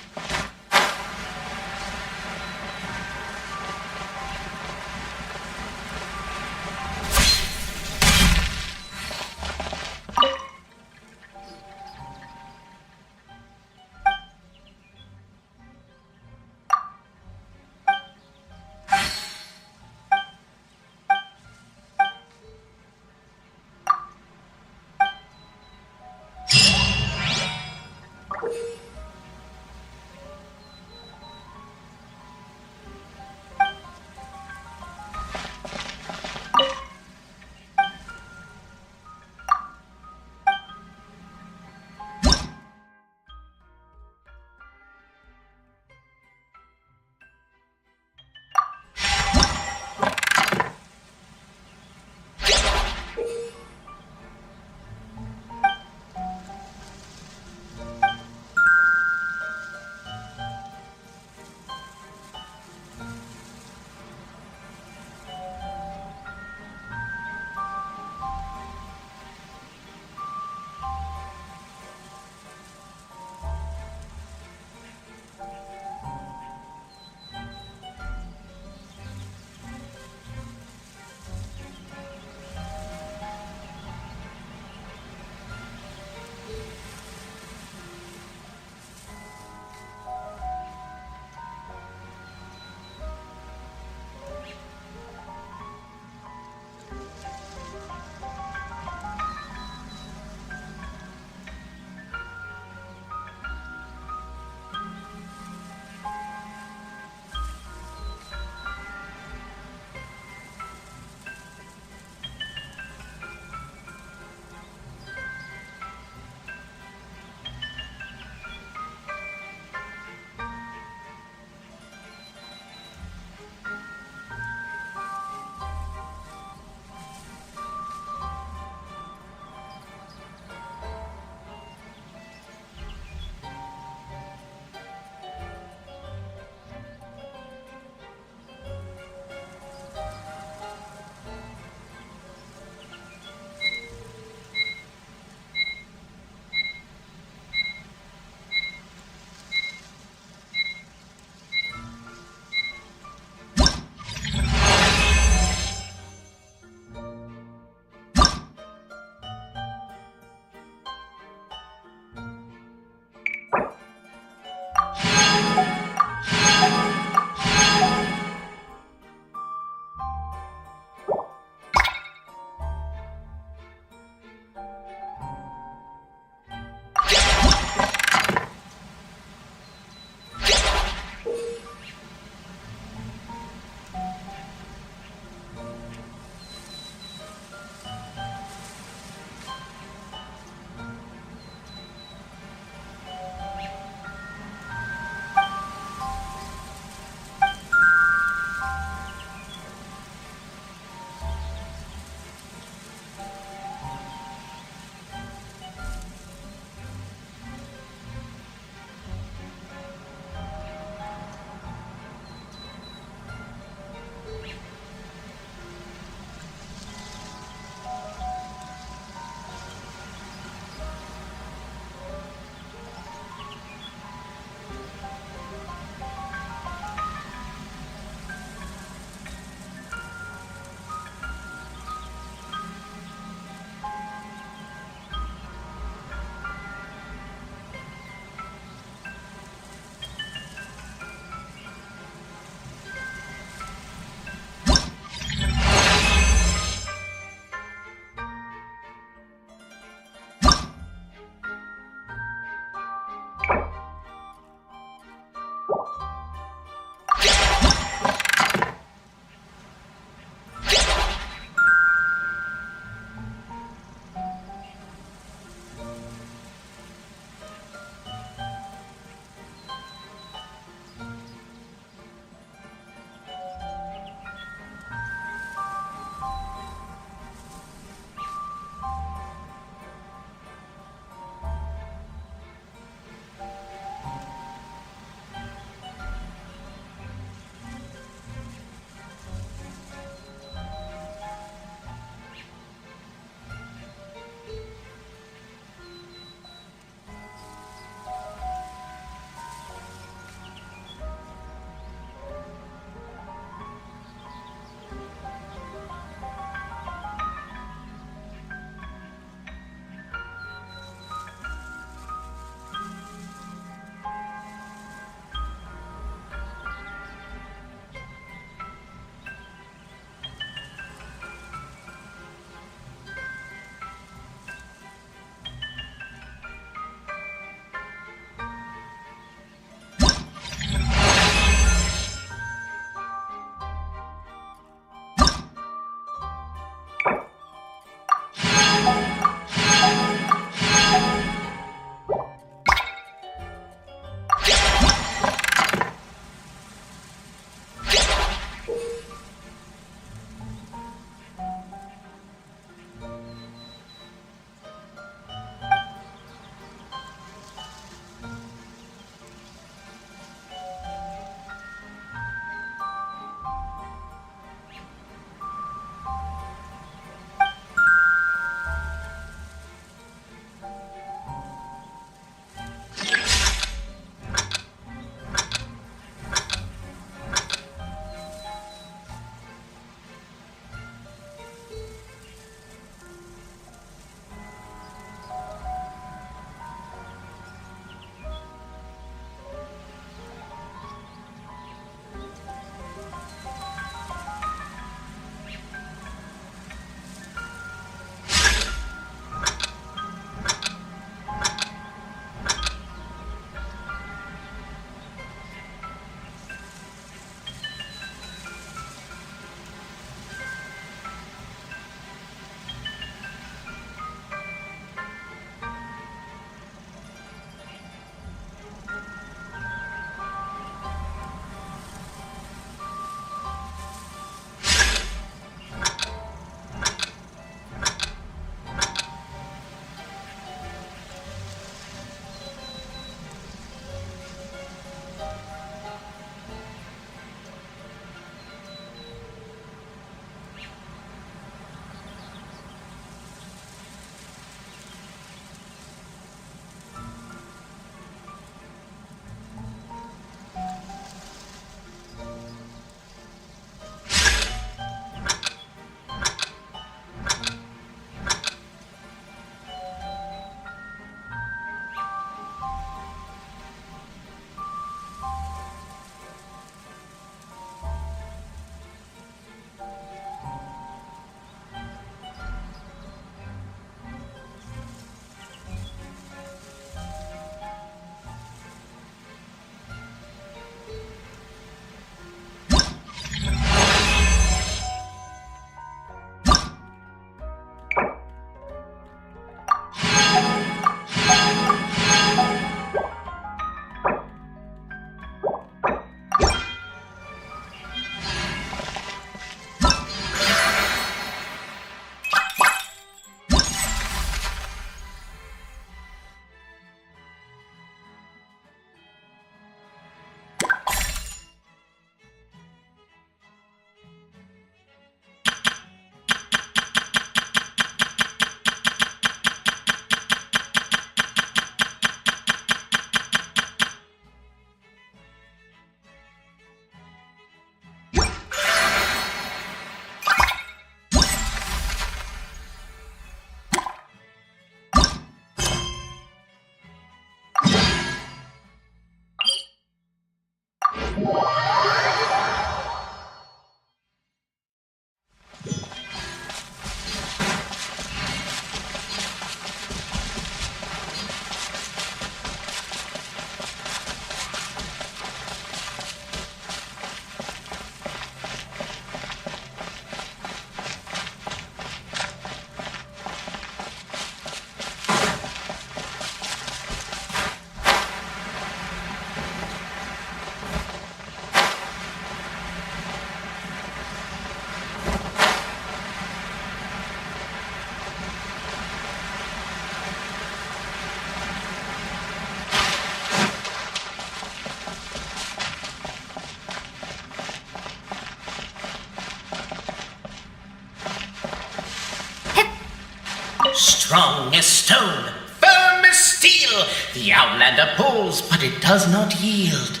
Speaker 6: strong as stone, firm as steel. The Outlander pulls, but it does not yield.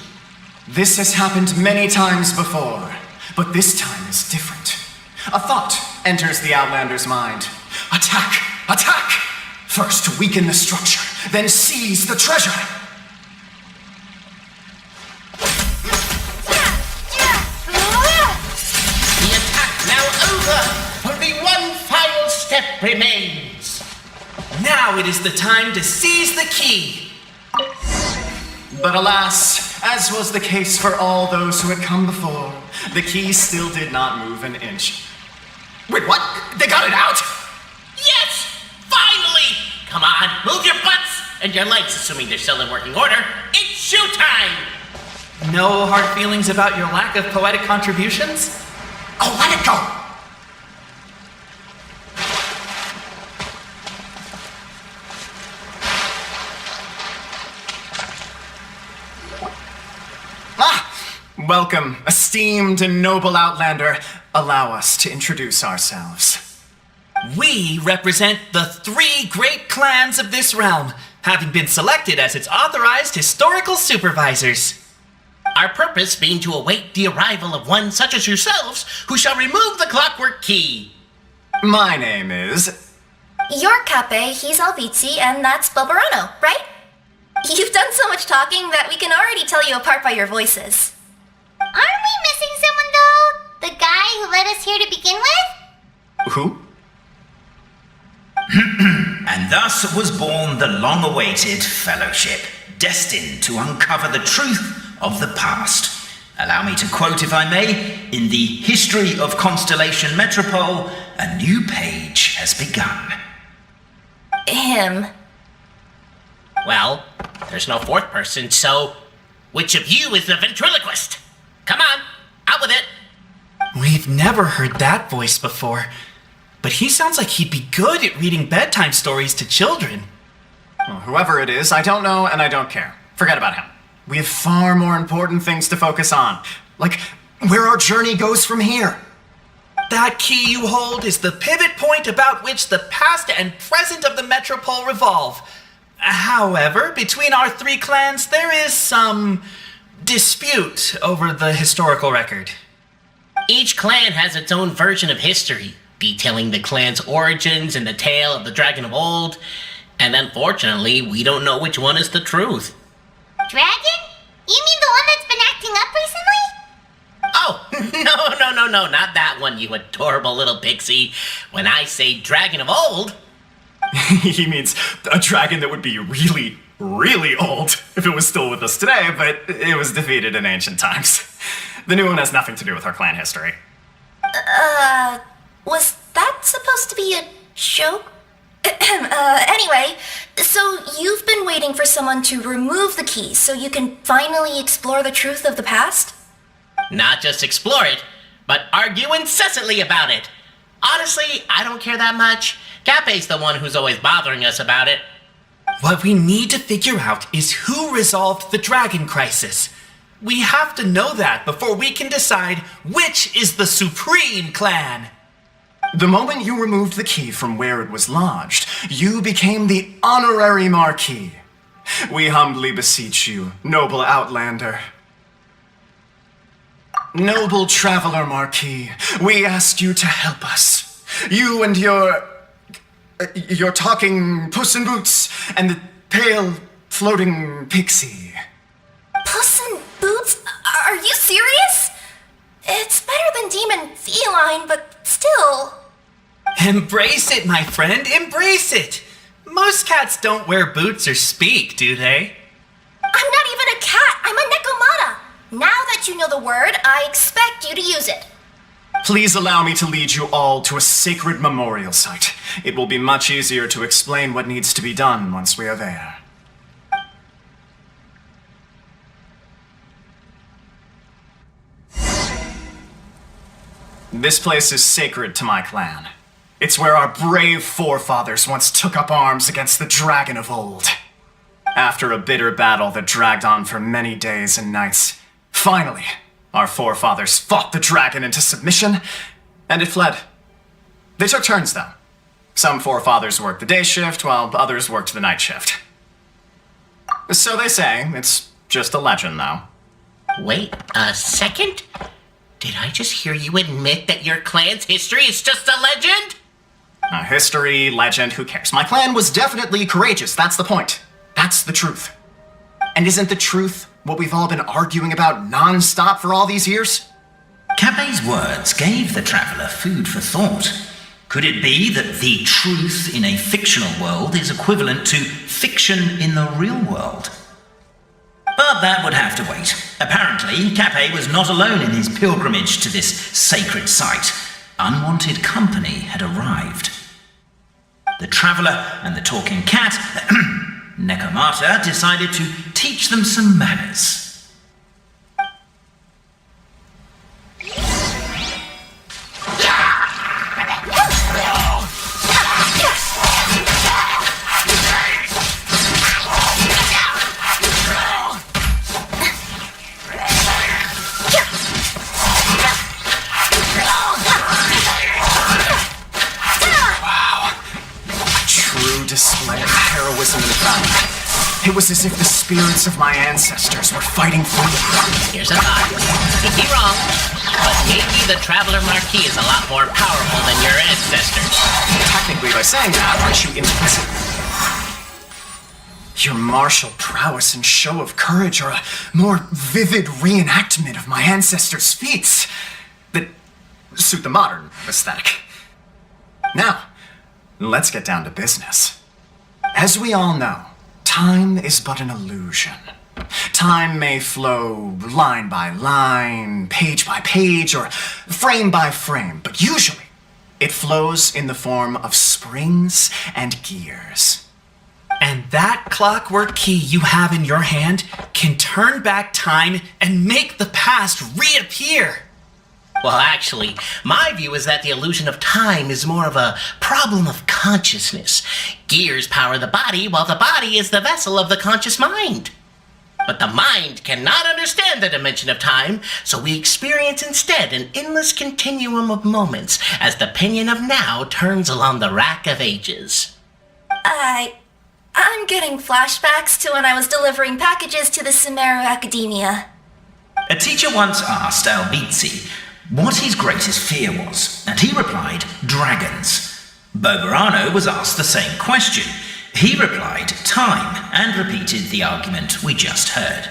Speaker 5: This has happened many times before, but this time is different. A thought enters the Outlander's mind. Attack! Attack! First weaken the structure, then seize the treasure.
Speaker 6: The attack now over. Only one final step remains.
Speaker 4: Now it is the time to seize the key.
Speaker 5: But alas, as was the case for all those who had come before, the key still did not move an inch.
Speaker 4: Wait, what? They got it out?
Speaker 6: Yes! Finally! Come on, move your butts and your legs, assuming they're still in working order. It's showtime!
Speaker 4: No hard feelings about your lack of poetic contributions? Oh, let it go!
Speaker 5: Welcome, esteemed and noble Outlander. Allow us to introduce ourselves.
Speaker 4: We represent the 3 great clans of this realm, having been selected as its authorized historical supervisors.
Speaker 6: Our purpose being to await the arrival of one such as yourselves, who shall remove the clockwork key.
Speaker 5: My name is...
Speaker 2: You're Cape, he's Alvizi, and that's Bobarano, right? You've done so much talking that we can already tell you apart by your voices.
Speaker 1: Aren't we missing someone, though? The guy who led us here to begin with?
Speaker 5: Who?
Speaker 3: And thus was born the long-awaited fellowship, destined to uncover the truth of the past. Allow me to quote, if I may, in the history of Constellation Metropole, a new page has begun.
Speaker 2: Him.
Speaker 6: Well, there's no 4th person, so which of you is the ventriloquist? Come on, out with it.
Speaker 4: We've never heard that voice before, but he sounds like he'd be good at reading bedtime stories to children.
Speaker 5: Well, whoever it is, I don't know and I don't care. Forget about him. We have far more important things to focus on, like where our journey goes from here.
Speaker 4: That key you hold is the pivot point about which the past and present of the Metropole revolve. However, between our 3 clans, there is some dispute over the historical record.
Speaker 6: Each clan has its own version of history, detailing the clan's origins and the tale of the Dragon of Old, and unfortunately, we don't know which one is the truth.
Speaker 1: Dragon? You mean the one that's been acting up recently?
Speaker 6: Oh, no, not that one, you adorable little pixie. When I say Dragon of Old...
Speaker 5: He means a dragon that would be really, really old if it was still with us today, but it was defeated in ancient times. The new one has nothing to do with our clan history.
Speaker 2: Was that supposed to be a joke? Anyway, so you've been waiting for someone to remove the keys so you can finally explore the truth of the past?
Speaker 6: Not just explore it, but argue incessantly about it. Honestly, I don't care that much. Cape's the one who's always bothering us about it.
Speaker 4: What we need to figure out is who resolved the dragon crisis. We have to know that before we can decide which is the supreme clan.
Speaker 5: The moment you removed the key from where it was lodged, you became the honorary Marquis. We humbly beseech you, noble Outlander. Noble Traveler Marquis, we ask you to help us. You and your talking Puss in Boots and the pale floating pixie.
Speaker 2: Puss in Boots? Are you serious? It's better than demon feline, but still...
Speaker 4: Embrace it, my friend, embrace it! Most cats don't wear boots or speak, do they?
Speaker 2: I'm not even a cat, I'm a Nekomata! Now that you know the word, I expect you to use it.
Speaker 5: Please allow me to lead you all to a sacred memorial site. It will be much easier to explain what needs to be done once we are there. This place is sacred to my clan. It's where our brave forefathers once took up arms against the Dragon of Old. After a bitter battle that dragged on for many days and nights, finally, our forefathers fought the dragon into submission, and it fled. They took turns, though. Some forefathers worked the day shift, while others worked the night shift. So they say. It's just a legend, though.
Speaker 6: Wait a second? Did I just hear you admit that your clan's history is just a legend?
Speaker 5: History, legend, who cares? My clan was definitely courageous, that's the point. That's the truth. And isn't the truth what we've all been arguing about non-stop for all these years?
Speaker 3: Capet's words gave the traveller food for thought. Could it be that the truth in a fictional world is equivalent to fiction in the real world? But that would have to wait. Apparently, Capet was not alone in his pilgrimage to this sacred site. Unwanted company had arrived. The traveller and the talking cat, Nekomata, decided to teach them some manners.
Speaker 5: Display of heroism and valor. It was as if the spirits of my ancestors were fighting for me.
Speaker 6: Here's a thought. Could be wrong, but maybe the Traveler Marquis is a lot more powerful than your ancestors.
Speaker 5: Technically, by saying that, aren't you implicit? Your martial prowess and show of courage are a more vivid reenactment of my ancestors' feats that suit the modern aesthetic. Now, let's get down to business. As we all know, time is but an illusion. Time may flow line by line, page by page, or frame by frame, but usually it flows in the form of springs and gears.
Speaker 4: And that clockwork key you have in your hand can turn back time and make the past reappear.
Speaker 6: Well, actually, my view is that the illusion of time is more of a problem of consciousness. Gears power the body, while the body is the vessel of the conscious mind. But the mind cannot understand the dimension of time, so we experience instead an endless continuum of moments as the pinion of now turns along the rack of ages.
Speaker 2: I'm getting flashbacks to when I was delivering packages to the Sumeru Academia.
Speaker 3: A teacher once asked Albizzi what his greatest fear was, and he replied, dragons. Boberano was asked the same question. He replied, time, and repeated the argument we just heard.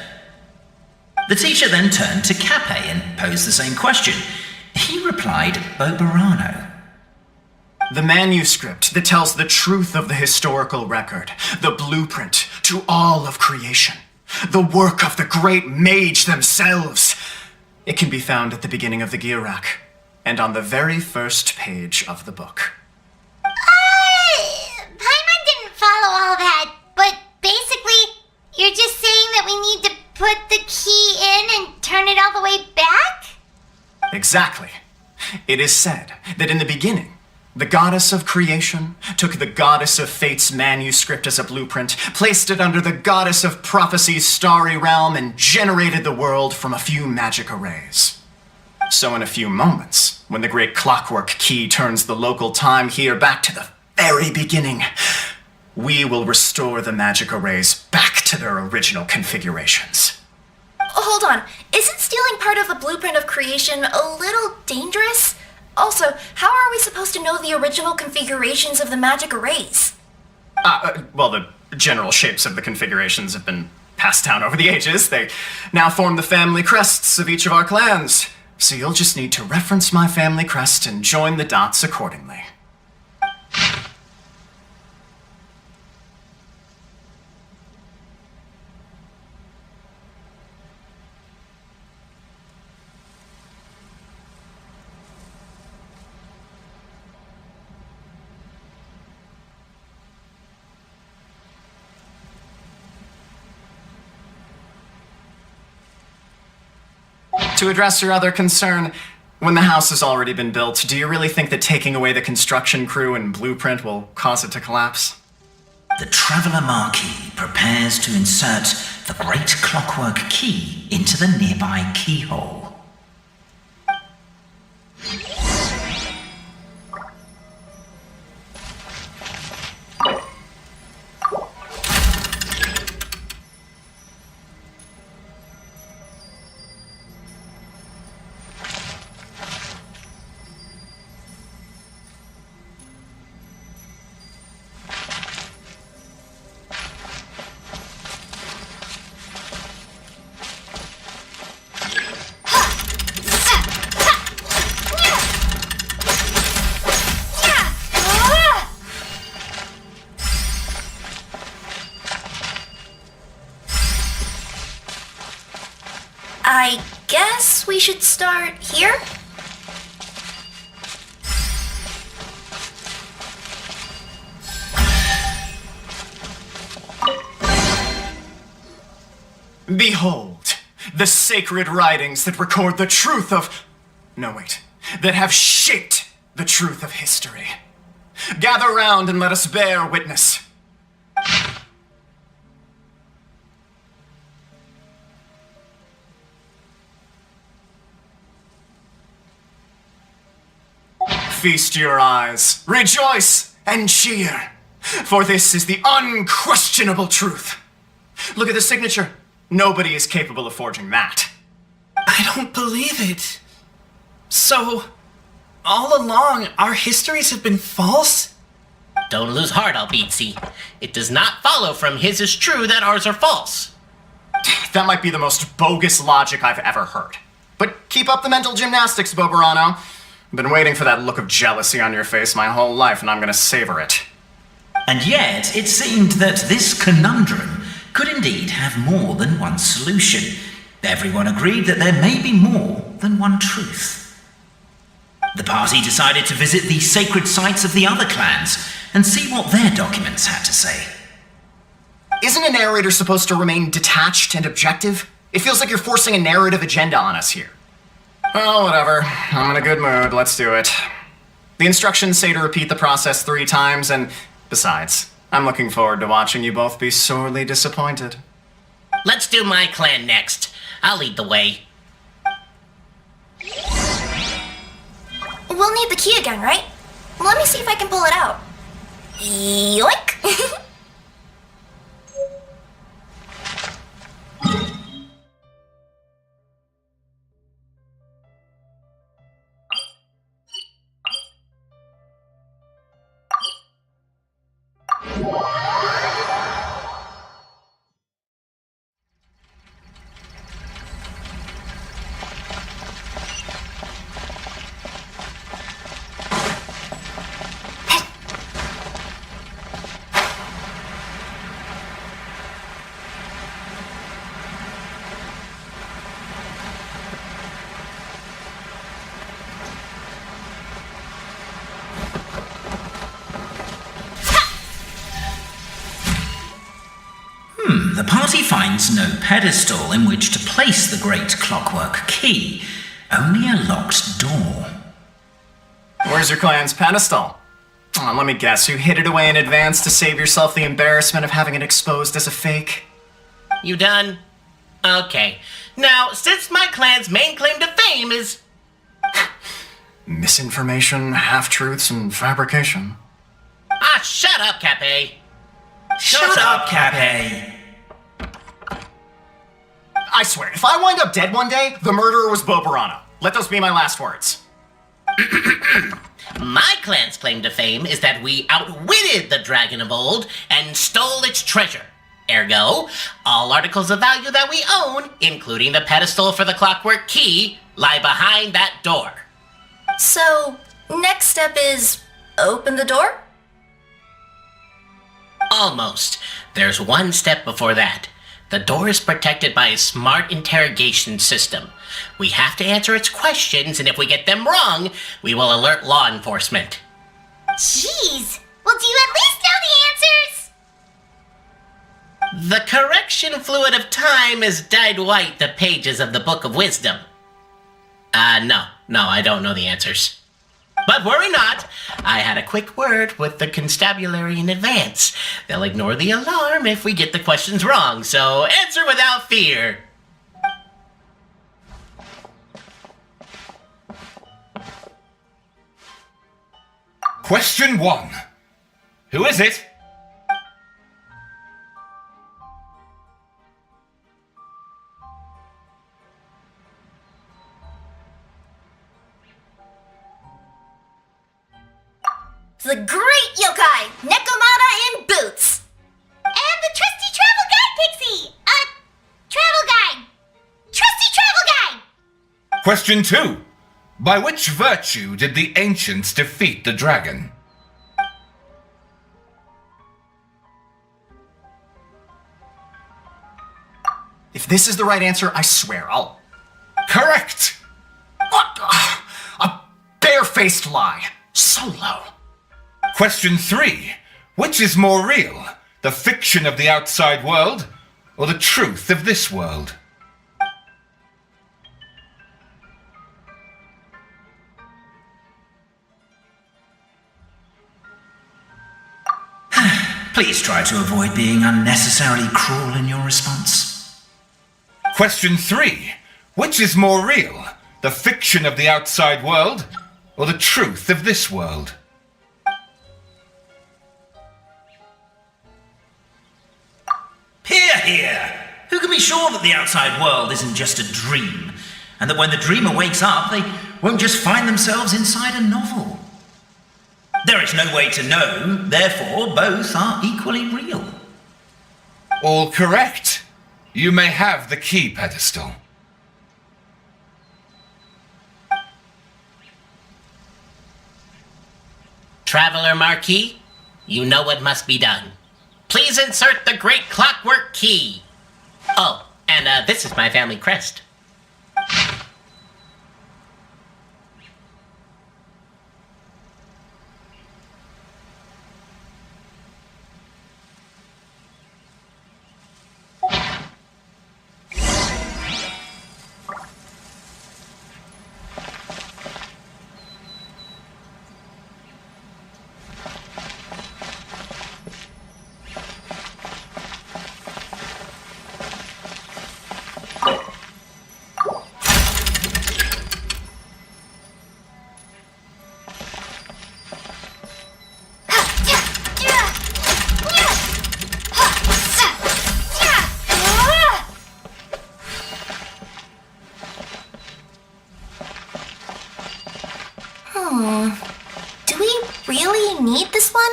Speaker 3: The teacher then turned to Capet and posed the same question. He replied, Boberano.
Speaker 5: The manuscript that tells the truth of the historical record, the blueprint to all of creation, the work of the great mage themselves. It can be found at the beginning of the gear rack, and on the very first page of the book.
Speaker 1: Paimon didn't follow all that, but basically, you're just saying that we need to put the key in and turn it all the way back?
Speaker 5: Exactly. It is said that in the beginning, the goddess of creation took the goddess of fate's manuscript as a blueprint, placed it under the goddess of prophecy's starry realm, and generated the world from a few magic arrays. So in a few moments, when the great clockwork key turns the local time here back to the very beginning, we will restore the magic arrays back to their original configurations.
Speaker 2: Hold on, isn't stealing part of the blueprint of creation a little dangerous? Also, how are we supposed to know the original configurations of the magic arrays?
Speaker 5: Well, the general shapes of the configurations have been passed down over the ages. They now form the family crests of each of our clans. So you'll just need to reference my family crest and join the dots accordingly. To address your other concern, when the house has already been built, do you really think that taking away the construction crew and blueprint will cause it to collapse?
Speaker 3: The Traveller Marquis prepares to insert the great clockwork key into the nearby keyhole.
Speaker 2: I guess we should start here?
Speaker 5: Behold, the sacred writings that record the truth of... No, wait. That have shaped the truth of history. Gather round and let us bear witness. Feast your eyes, rejoice, and cheer, for this is the unquestionable truth. Look at the signature. Nobody is capable of forging that.
Speaker 4: I don't believe it. So, all along, our histories have been false?
Speaker 6: Don't lose heart, Albizzi. It does not follow from his is true that ours are false.
Speaker 5: That might be the most bogus logic I've ever heard. But keep up the mental gymnastics, Boberano. I've been waiting for that look of jealousy on your face my whole life, and I'm gonna savor it.
Speaker 3: And yet, it seemed that this conundrum could indeed have more than one solution. Everyone agreed that there may be more than one truth. The party decided to visit the sacred sites of the other clans and see what their documents had to say.
Speaker 5: Isn't a narrator supposed to remain detached and objective? It feels like you're forcing a narrative agenda on us here. Oh, whatever. I'm in a good mood. Let's do it. The instructions say to repeat the process 3 times, and besides, I'm looking forward to watching you both be sorely disappointed.
Speaker 6: Let's do my clan next. I'll lead the way.
Speaker 2: We'll need the key again, right? Let me see if I can pull it out. Yoink!
Speaker 3: The party finds no pedestal in which to place the great clockwork key, only a locked door.
Speaker 5: Where's your clan's pedestal? Oh, let me guess, you hid it away in advance to save yourself the embarrassment of having it exposed as a fake?
Speaker 6: You done? Okay. Now, since my clan's main claim to fame is...
Speaker 5: Misinformation, half-truths, and fabrication.
Speaker 6: Ah, shut up, Cape.
Speaker 3: Shut up, Cape.
Speaker 5: I swear, if I wind up dead one day, the murderer was Boberano. Let those be my last words.
Speaker 6: My clan's claim to fame is that we outwitted the dragon of old and stole its treasure. Ergo, all articles of value that we own, including the pedestal for the clockwork key, lie behind that door.
Speaker 2: So, next step is open the door?
Speaker 6: Almost. There's one step before that. The door is protected by a smart interrogation system. We have to answer its questions, and if we get them wrong, we will alert law enforcement.
Speaker 1: Jeez. Well, do you at least know the answers?
Speaker 6: The correction fluid of time has dyed white the pages of the Book of Wisdom. No, I don't know the answers. But worry not, I had a quick word with the constabulary in advance. They'll ignore the alarm if we get the questions wrong, so answer without fear.
Speaker 14: Question 1. Who is it?
Speaker 2: The great yokai, Nekomata in boots.
Speaker 1: And the trusty travel guide, Pixie! Travel guide! Trusty travel guide!
Speaker 14: Question 2. By which virtue did the ancients defeat the dragon?
Speaker 5: If this is the right answer, I swear, I'll
Speaker 14: Correct!
Speaker 5: What? A barefaced lie. So low.
Speaker 14: Question 3. Which is more real? The fiction of the outside world, or the truth of this world?
Speaker 3: Please try to avoid being unnecessarily cruel in your response.
Speaker 14: Question 3. Which is more real? The fiction of the outside world, or the truth of this world?
Speaker 3: Hear, hear! Who can be sure that the outside world isn't just a dream, and that when the dreamer wakes up, they won't just find themselves inside a novel? There is no way to know, therefore both are equally real.
Speaker 14: All correct. You may have the key pedestal.
Speaker 6: Traveler Marquis, you know what must be done. Please insert the great clockwork key. Oh, and this is my family crest.
Speaker 2: Do we really need this one?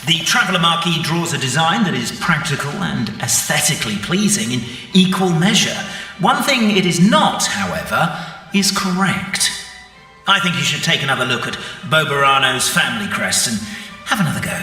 Speaker 3: The Traveller Marquis draws a design that is practical and aesthetically pleasing in equal measure. One thing it is not, however, is correct. I think you should take another look at Boberano's family crest and have another go.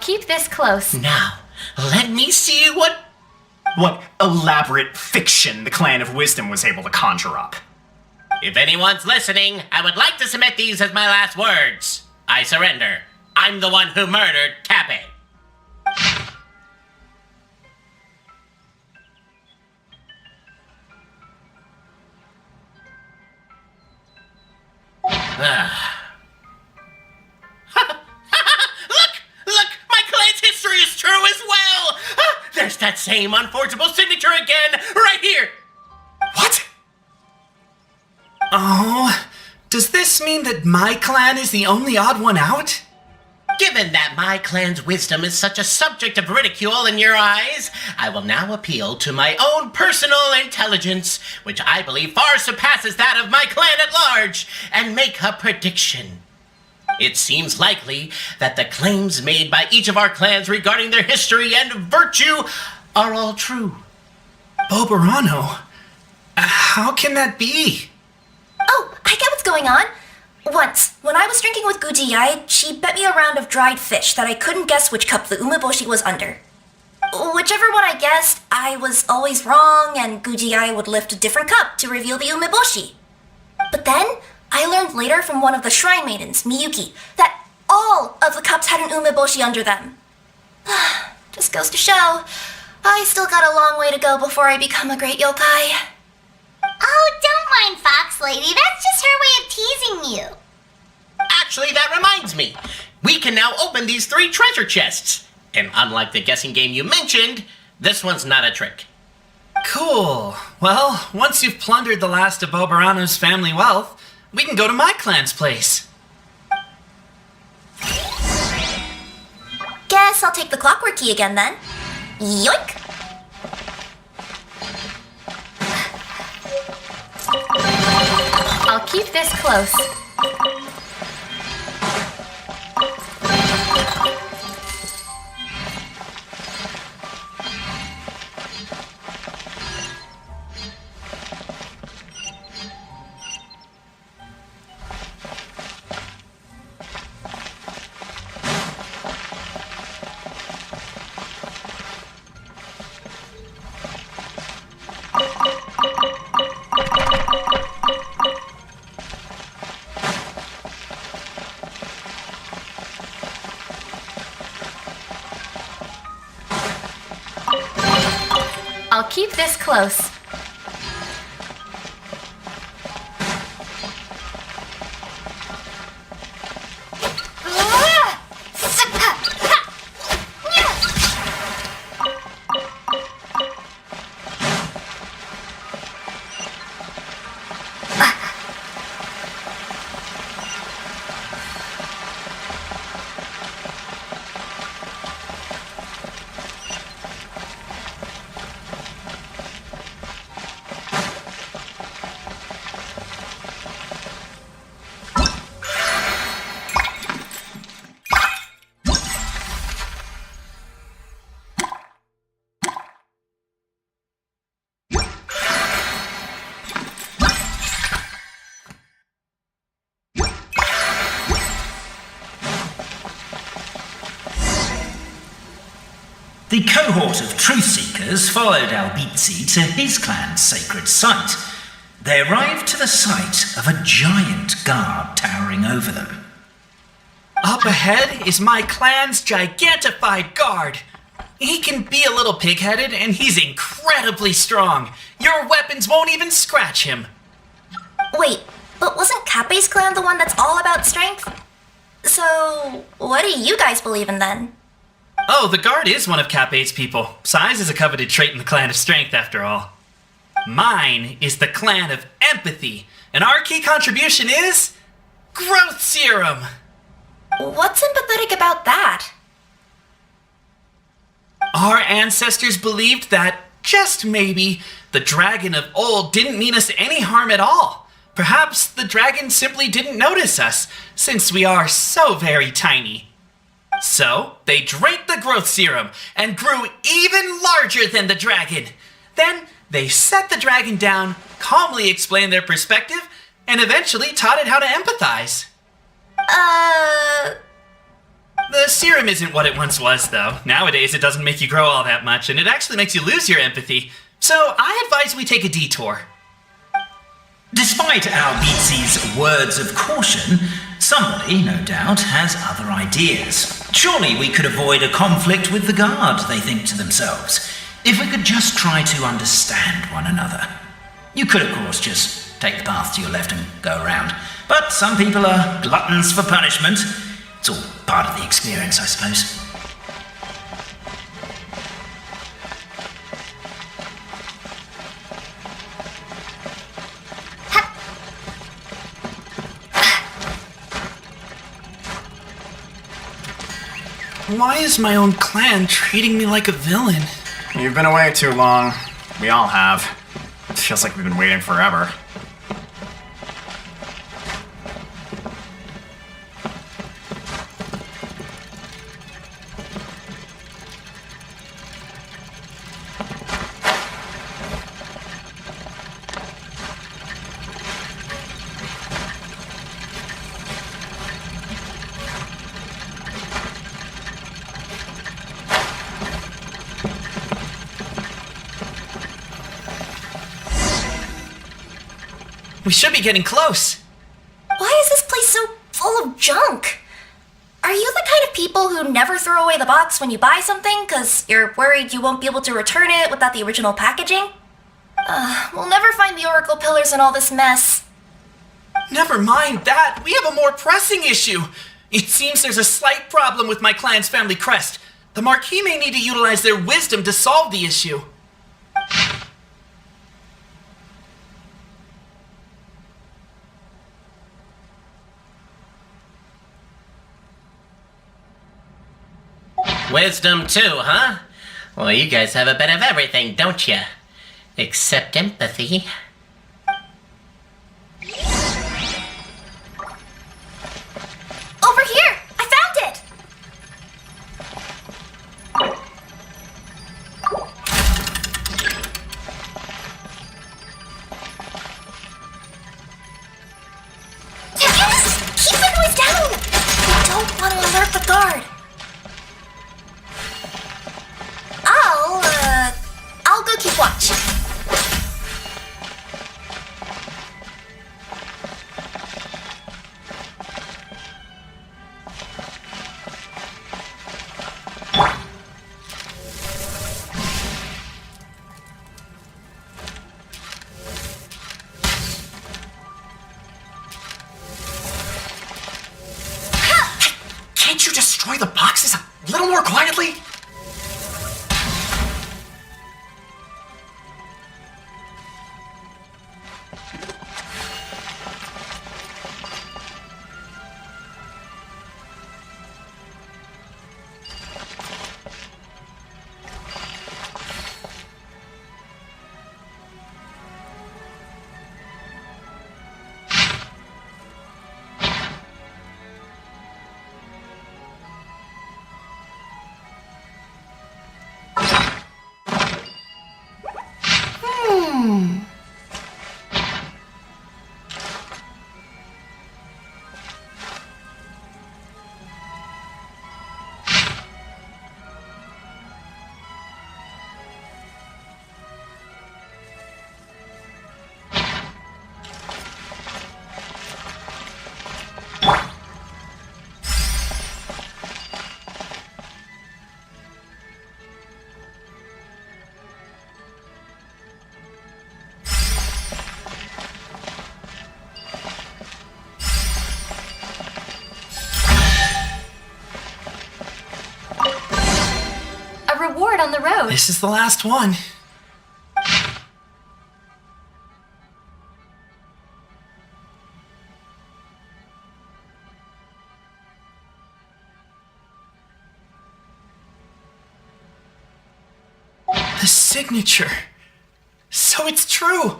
Speaker 8: keep this close.
Speaker 6: Now, let me see what
Speaker 5: elaborate fiction the Clan of Wisdom was able to conjure up.
Speaker 6: If anyone's listening, I would like to submit these as my last words. I surrender. I'm the one who murdered Cappy. Look! My clan's history is true as well! There's that same unforgeable signature again, right here!
Speaker 13: What? Oh, does this mean that my clan is the only odd one out?
Speaker 6: Given that my clan's wisdom is such a subject of ridicule in your eyes, I will now appeal to my own personal intelligence, which I believe far surpasses that of my clan at large, and make a prediction. It seems likely that the claims made by each of our clans regarding their history and virtue are all true.
Speaker 13: Boberano? How can that be?
Speaker 2: Oh, I get what's going on. Once, when I was drinking with Gujiyai, she bet me a round of dried fish that I couldn't guess which cup the umeboshi was under. Whichever one I guessed, I was always wrong, and Gujiyai would lift a different cup to reveal the umeboshi. But then, I learned later from one of the shrine maidens, Miyuki, that all of the cups had an umeboshi under them. Just goes to show, I still got a long way to go before I become a great yokai.
Speaker 1: Oh, don't mind Fox Lady. That's just her way of teasing you.
Speaker 6: Actually, that reminds me. We can now open these 3 treasure chests. And unlike the guessing game you mentioned, this one's not a trick.
Speaker 13: Cool. Well, once you've plundered the last of Boberano's family wealth, we can go to my clan's place.
Speaker 2: Guess I'll take the clockwork key again then. Yoink!
Speaker 8: I'll keep this close. I'll keep this close.
Speaker 3: The cohort of truth seekers followed Albizzi to his clan's sacred site. They arrived to the site of a giant guard towering over them.
Speaker 13: Up ahead is my clan's gigantified guard. He can be a little pig-headed, and he's incredibly strong. Your weapons won't even scratch him.
Speaker 2: Wait, but wasn't Kappe's clan the one that's all about strength? So, what do you guys believe in then?
Speaker 13: Oh, the guard is one of Kappe's people. Size is a coveted trait in the clan of strength, after all. Mine is the clan of empathy, and our key contribution is growth serum.
Speaker 2: What's empathetic about that?
Speaker 13: Our ancestors believed that, just maybe, the dragon of old didn't mean us any harm at all. Perhaps the dragon simply didn't notice us, since we are so very tiny. So, they drank the growth serum and grew even larger than the dragon. Then, they set the dragon down, calmly explained their perspective, and eventually taught it how to empathize. The serum isn't what it once was, though. Nowadays, it doesn't make you grow all that much, and it actually makes you lose your empathy. So I advise we take a detour.
Speaker 3: Despite our Beatsy's words of caution, somebody, no doubt, has other ideas. Surely we could avoid a conflict with the guard, they think to themselves, if we could just try to understand one another. You could, of course, just take the path to your left and go around. But some people are gluttons for punishment. It's all part of the experience, I suppose.
Speaker 13: Why is my own clan treating me like a villain?
Speaker 5: You've been away too long. We all have. It feels like we've been waiting forever.
Speaker 13: We should be getting close.
Speaker 2: Why is this place so full of junk? Are you the kind of people who never throw away the box when you buy something because you're worried you won't be able to return it without the original packaging? We'll never find the Oracle Pillars in all this mess.
Speaker 13: Never mind that. We have a more pressing issue. It seems there's a slight problem with my clan's family crest. The Marquis may need to utilize their wisdom to solve the issue.
Speaker 6: Wisdom too, huh? Well, you guys have a bit of everything, don't you? Except empathy.
Speaker 2: Over here! I found it! Yes! Keep the noise down! We don't want to alert the guard. I'll go keep watch.
Speaker 5: Can't you destroy the boxes a little more quietly?
Speaker 8: Reward on the road.
Speaker 13: This is the last one. The signature. So it's true.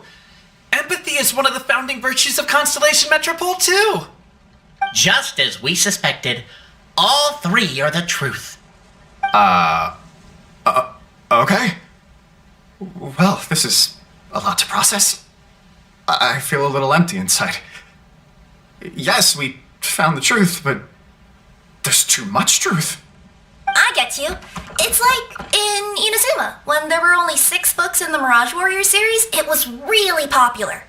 Speaker 13: Empathy is one of the founding virtues of Constellation Metropole too.
Speaker 6: Just as we suspected, all three are the truth.
Speaker 5: Okay. Well, this is a lot to process. I feel a little empty inside. Yes, we found the truth, but There's too much truth.
Speaker 2: I get you. It's like in Inazuma, when there were only 6 books in the Mirage Warrior series, it was really popular.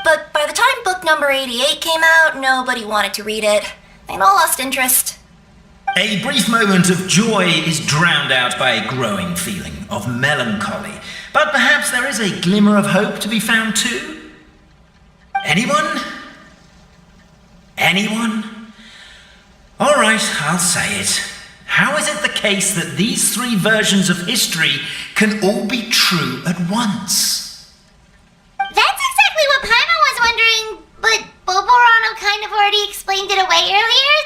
Speaker 2: But by the time book number 88 came out, nobody wanted to read it. They all lost interest.
Speaker 3: A brief moment of joy is drowned out by a growing feeling of melancholy. But perhaps there is a glimmer of hope to be found too? Anyone? Anyone? All right, I'll say it. How is it the case that these 3 versions of history can all be true at once?
Speaker 1: That's exactly what Paimon was wondering, but Boborano kind of already explained it away earlier.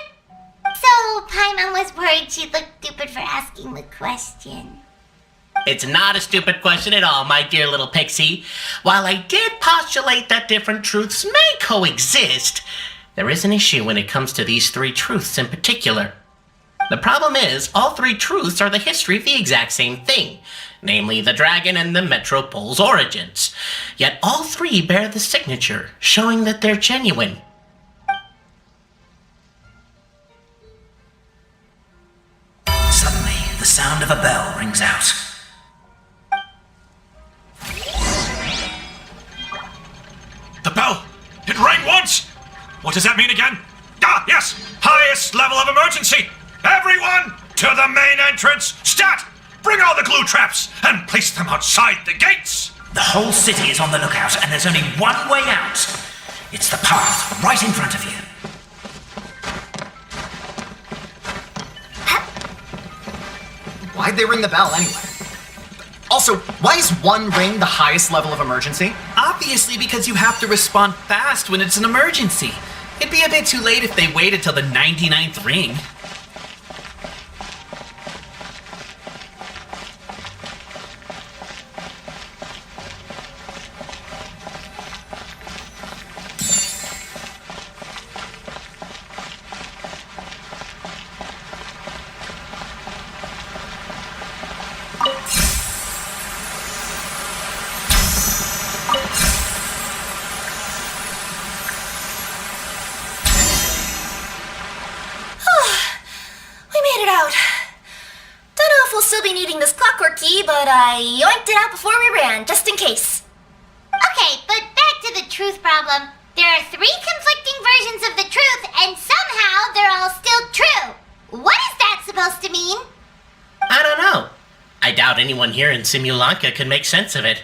Speaker 1: So Paimon was worried she'd look stupid for asking the question.
Speaker 6: It's not a stupid question at all, my dear little pixie. While I did postulate that different truths may coexist, there is an issue when it comes to these 3 truths in particular. The problem is, all 3 truths are the history of the exact same thing, namely the dragon and the Metropole's origins. Yet all 3 bear the signature, showing that they're genuine.
Speaker 3: Suddenly, the sound of a bell rings out.
Speaker 15: The bell! It rang once! What does that mean again? Ah, yes! Highest level of emergency! Everyone, to the main entrance! Stat! Bring all the glue traps and place them outside the gates!
Speaker 3: The whole city is on the lookout, and there's only one way out. It's the path right in front of you.
Speaker 5: Why'd they ring the bell anyway? Also, why is 1 ring the highest level of emergency?
Speaker 13: Obviously because you have to respond fast when it's an emergency. It'd be a bit too late if they waited till the 99th ring.
Speaker 2: But I yoinked it out before we ran, just in case.
Speaker 1: Okay, but back to the truth problem. There are 3 conflicting versions of the truth, and somehow they're all still true. What is that supposed to mean?
Speaker 6: I don't know. I doubt anyone here in Simulanka can make sense of it.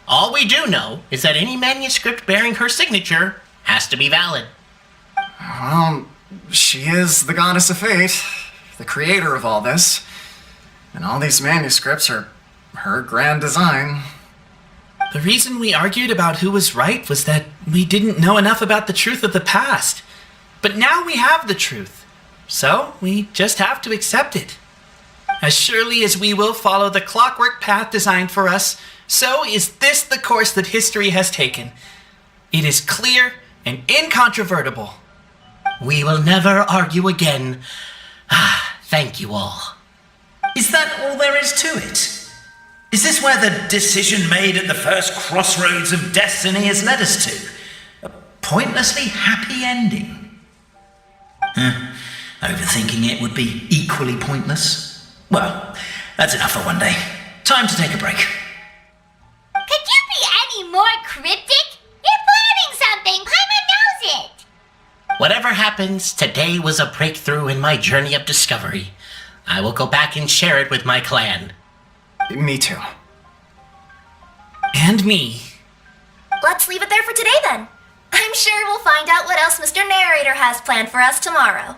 Speaker 6: All we do know is that any manuscript bearing her signature has to be valid.
Speaker 5: Well, she is the goddess of fate, the creator of all this. And all these manuscripts are her grand design.
Speaker 13: The reason we argued about who was right was that we didn't know enough about the truth of the past. But now we have the truth. So we just have to accept it. As surely as we will follow the clockwork path designed for us, so is this the course that history has taken. It is clear and incontrovertible.
Speaker 6: We will never argue again. Thank you all.
Speaker 3: Is that all there is to it? Is this where the decision made at the first crossroads of destiny has led us to? A pointlessly happy ending? Overthinking it would be equally pointless. Well, that's enough for one day. Time to take a break.
Speaker 1: Could you be any more cryptic? You're planning something. Paimon knows it.
Speaker 6: Whatever happens, today was a breakthrough in my journey of discovery. I will go back and share it with my clan.
Speaker 5: Me too.
Speaker 13: And me.
Speaker 2: Let's leave it there for today then. I'm sure we'll find out what else Mr. Narrator has planned for us tomorrow.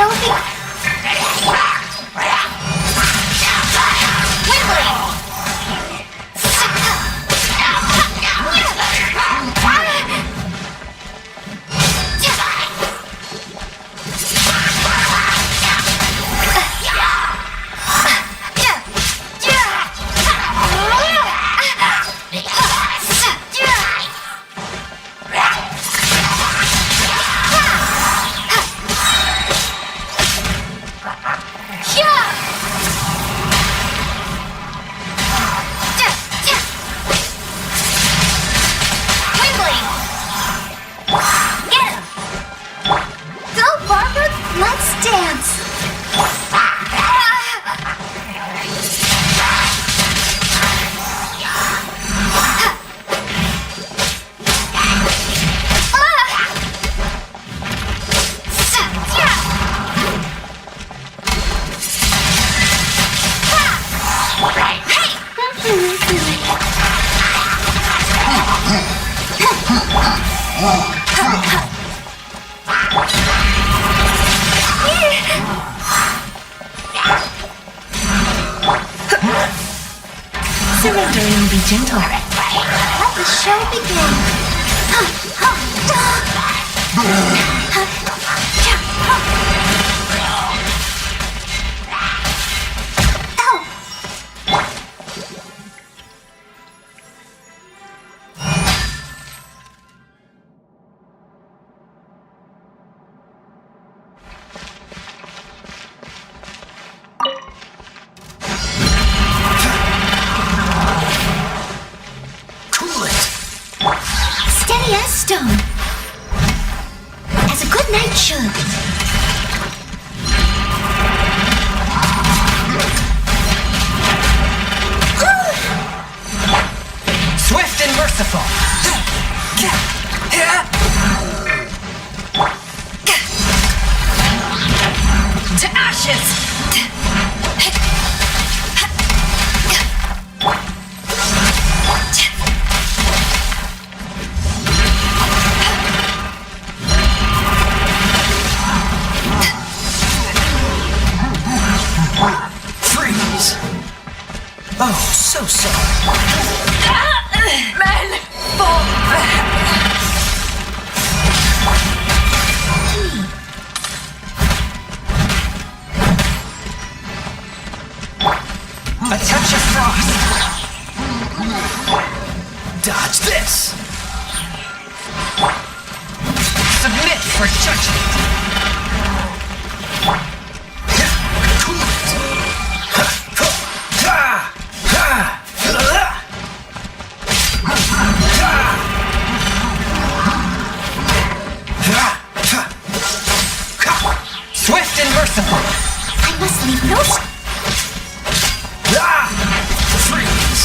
Speaker 7: Shelby. Go, Barbara! Let's dance! Surrender and be gentle. Let the show begin. Steady as stone. As a good knight should.
Speaker 9: Swift and merciful. To ashes. Freeze. Oh, so sorry. Men, a touch of frost. Dodge this. Submit for judgment. Cool it. Swift and merciful.
Speaker 7: I must leave no
Speaker 9: Freeze.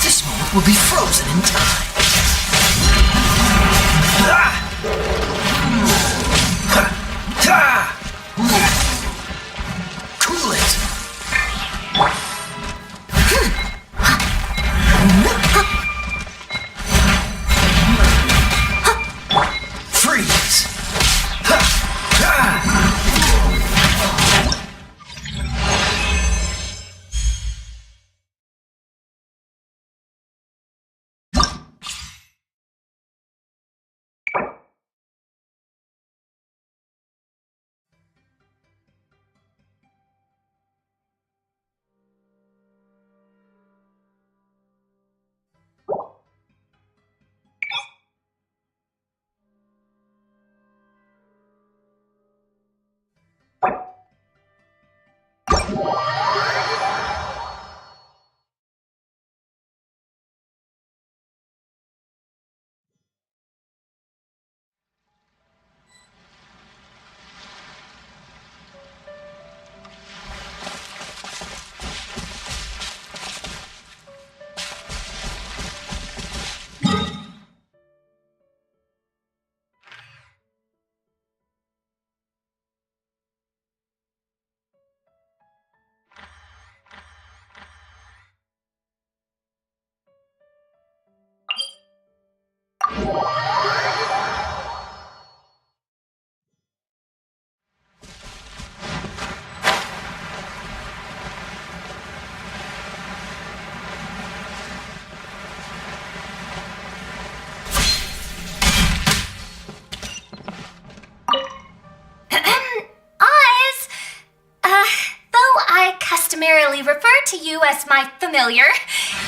Speaker 9: This moment will be frozen in time. Cool it. Freeze.
Speaker 7: familiar.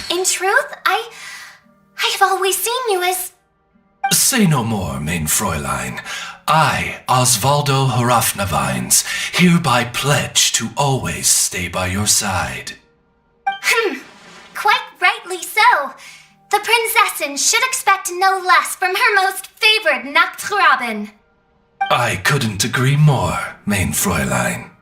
Speaker 7: In truth, I have always seen you as...
Speaker 10: Say no more, mein Fräulein. I, Osvaldo Hrafnavines, hereby pledge to always stay by your side.
Speaker 7: Quite rightly so. The Prinzessin should expect no less from her most favored Nachtraben.
Speaker 10: I couldn't agree more, mein Fräulein.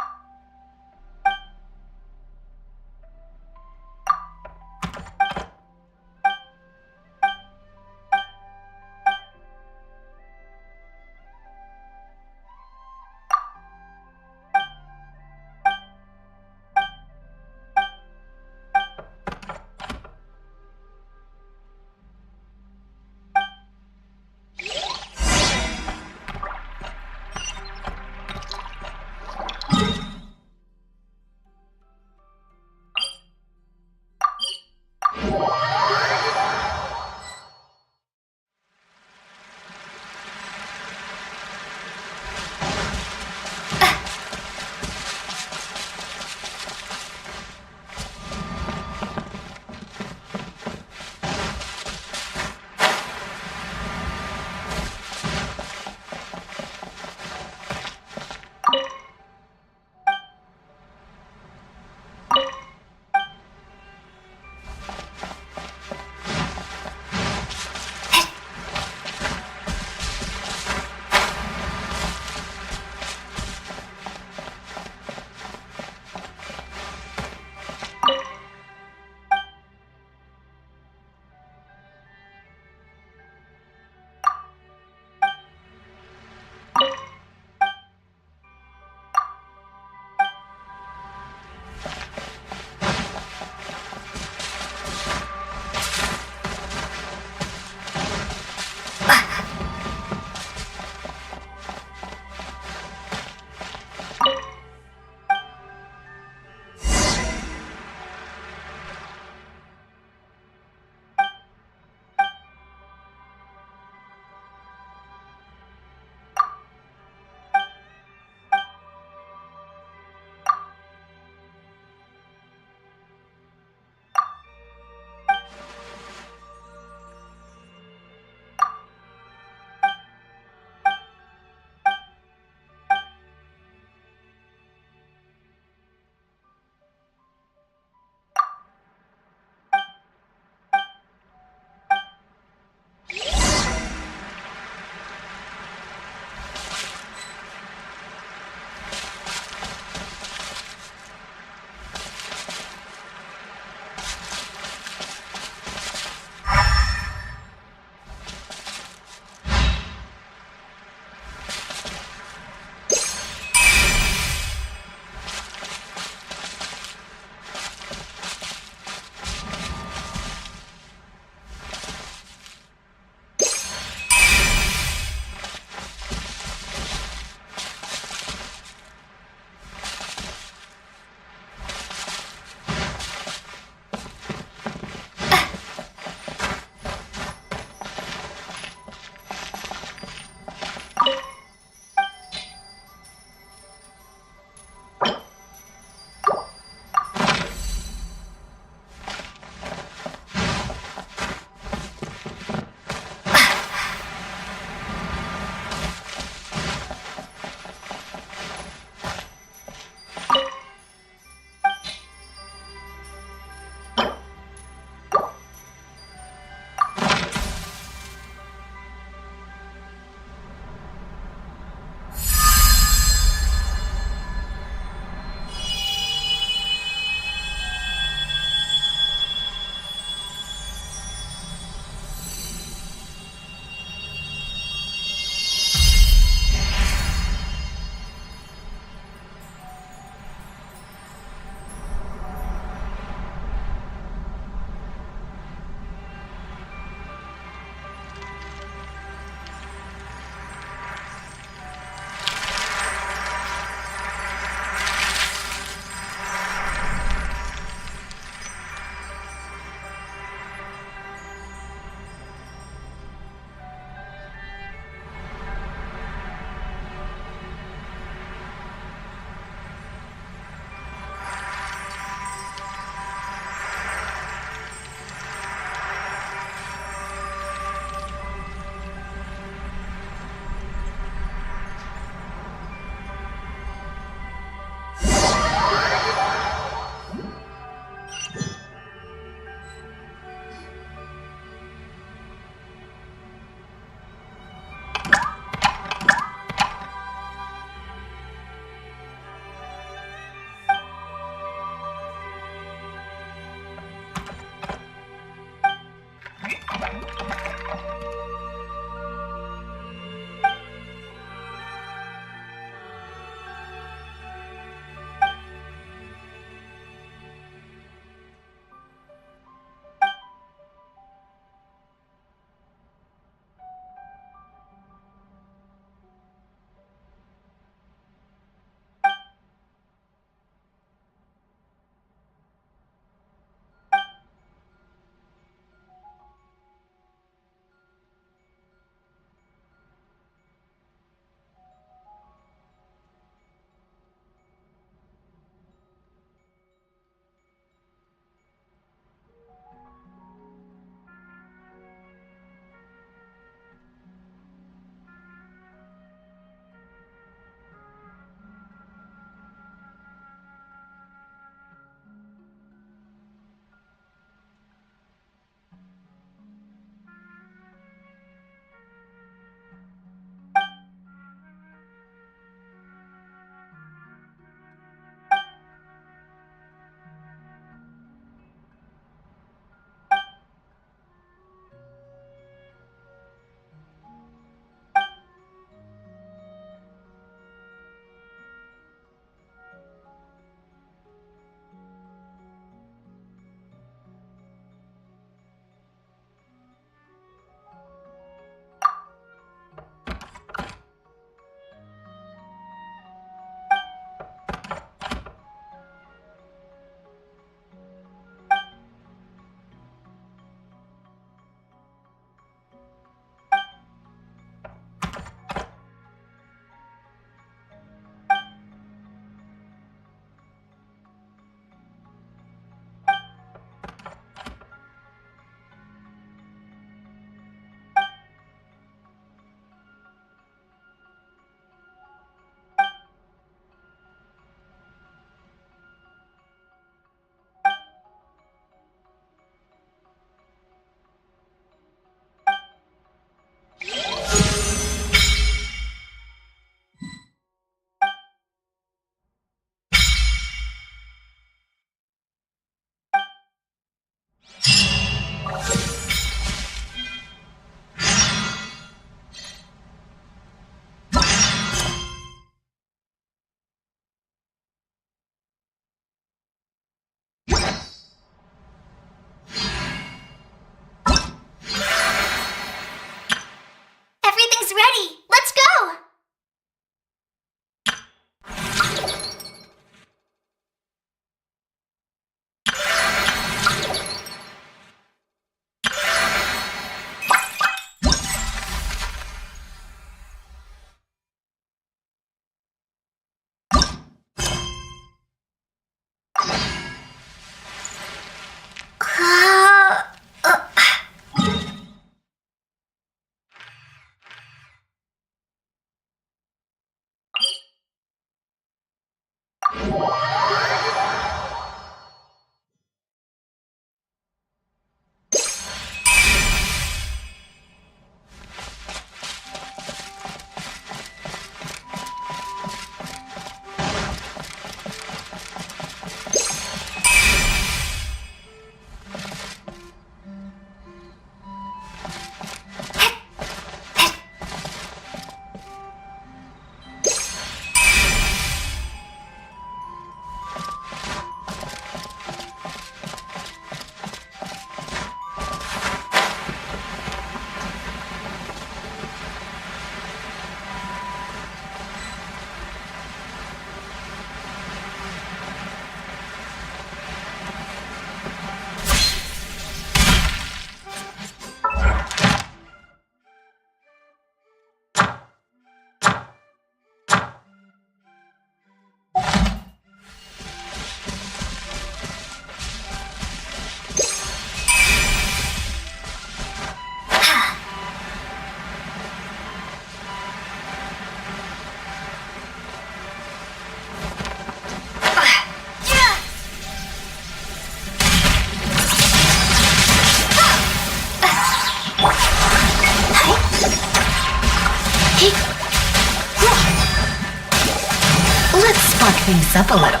Speaker 12: Let's spark things up a little.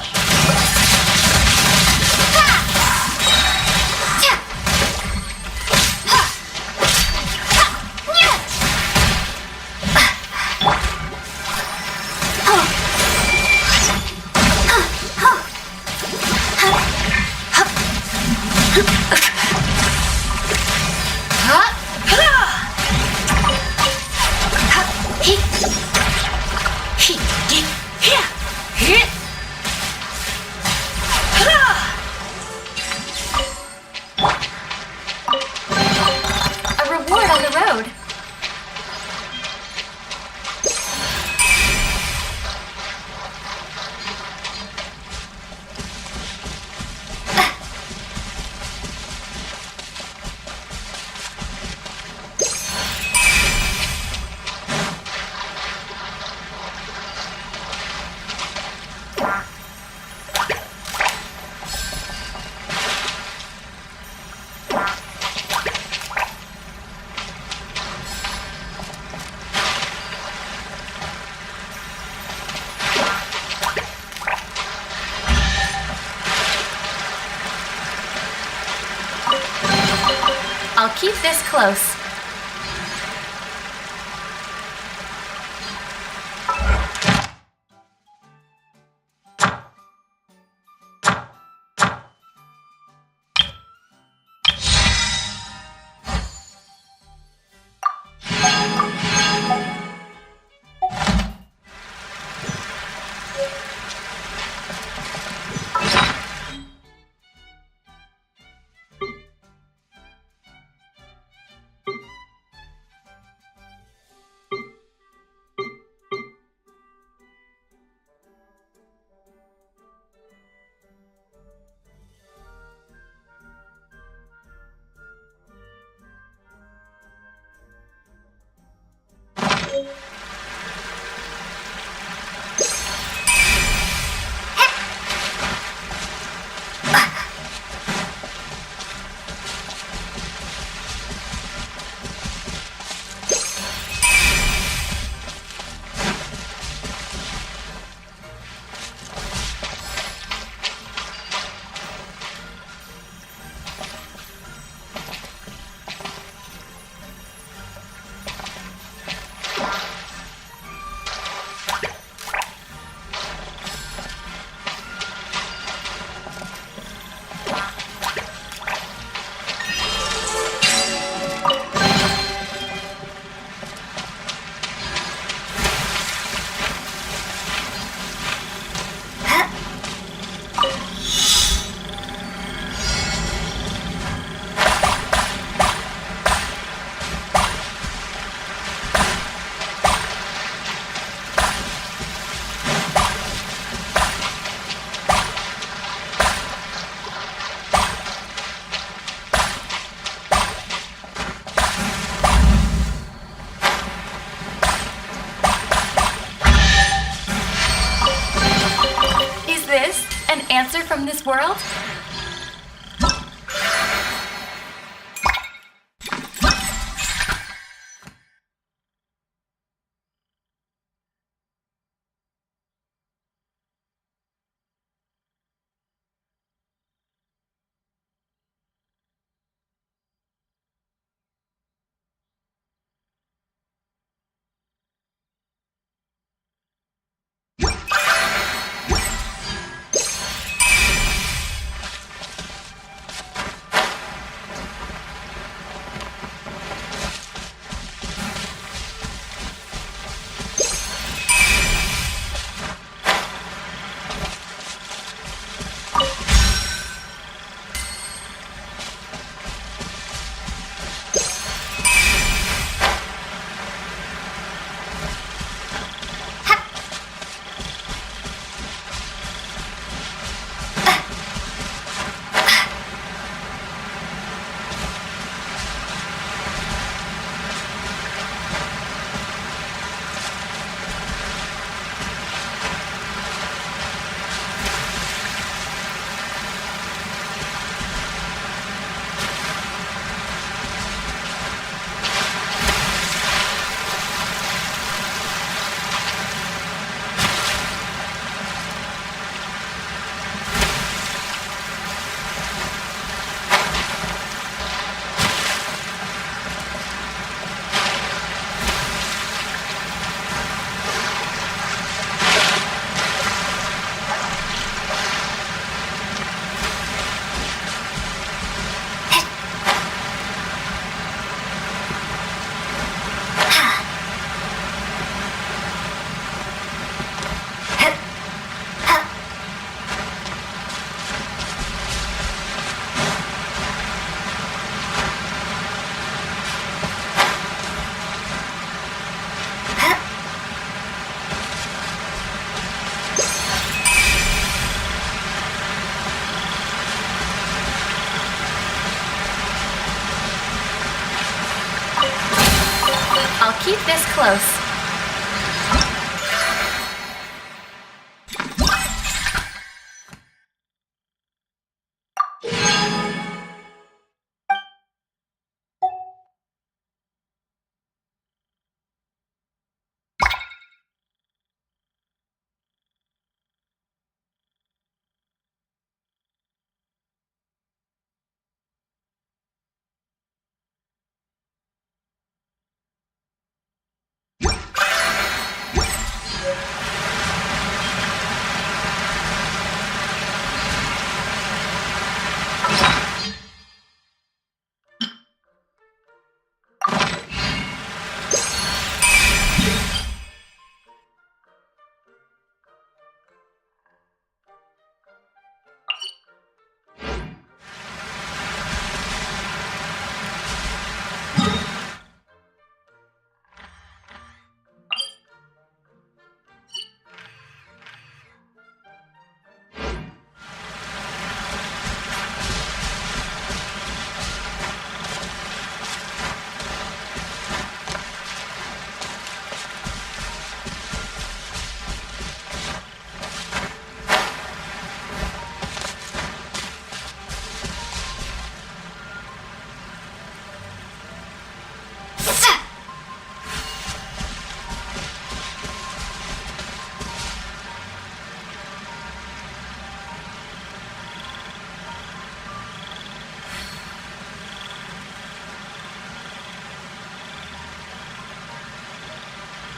Speaker 8: A reward on the road. I'll keep this close.
Speaker 7: this world? I'll keep this close.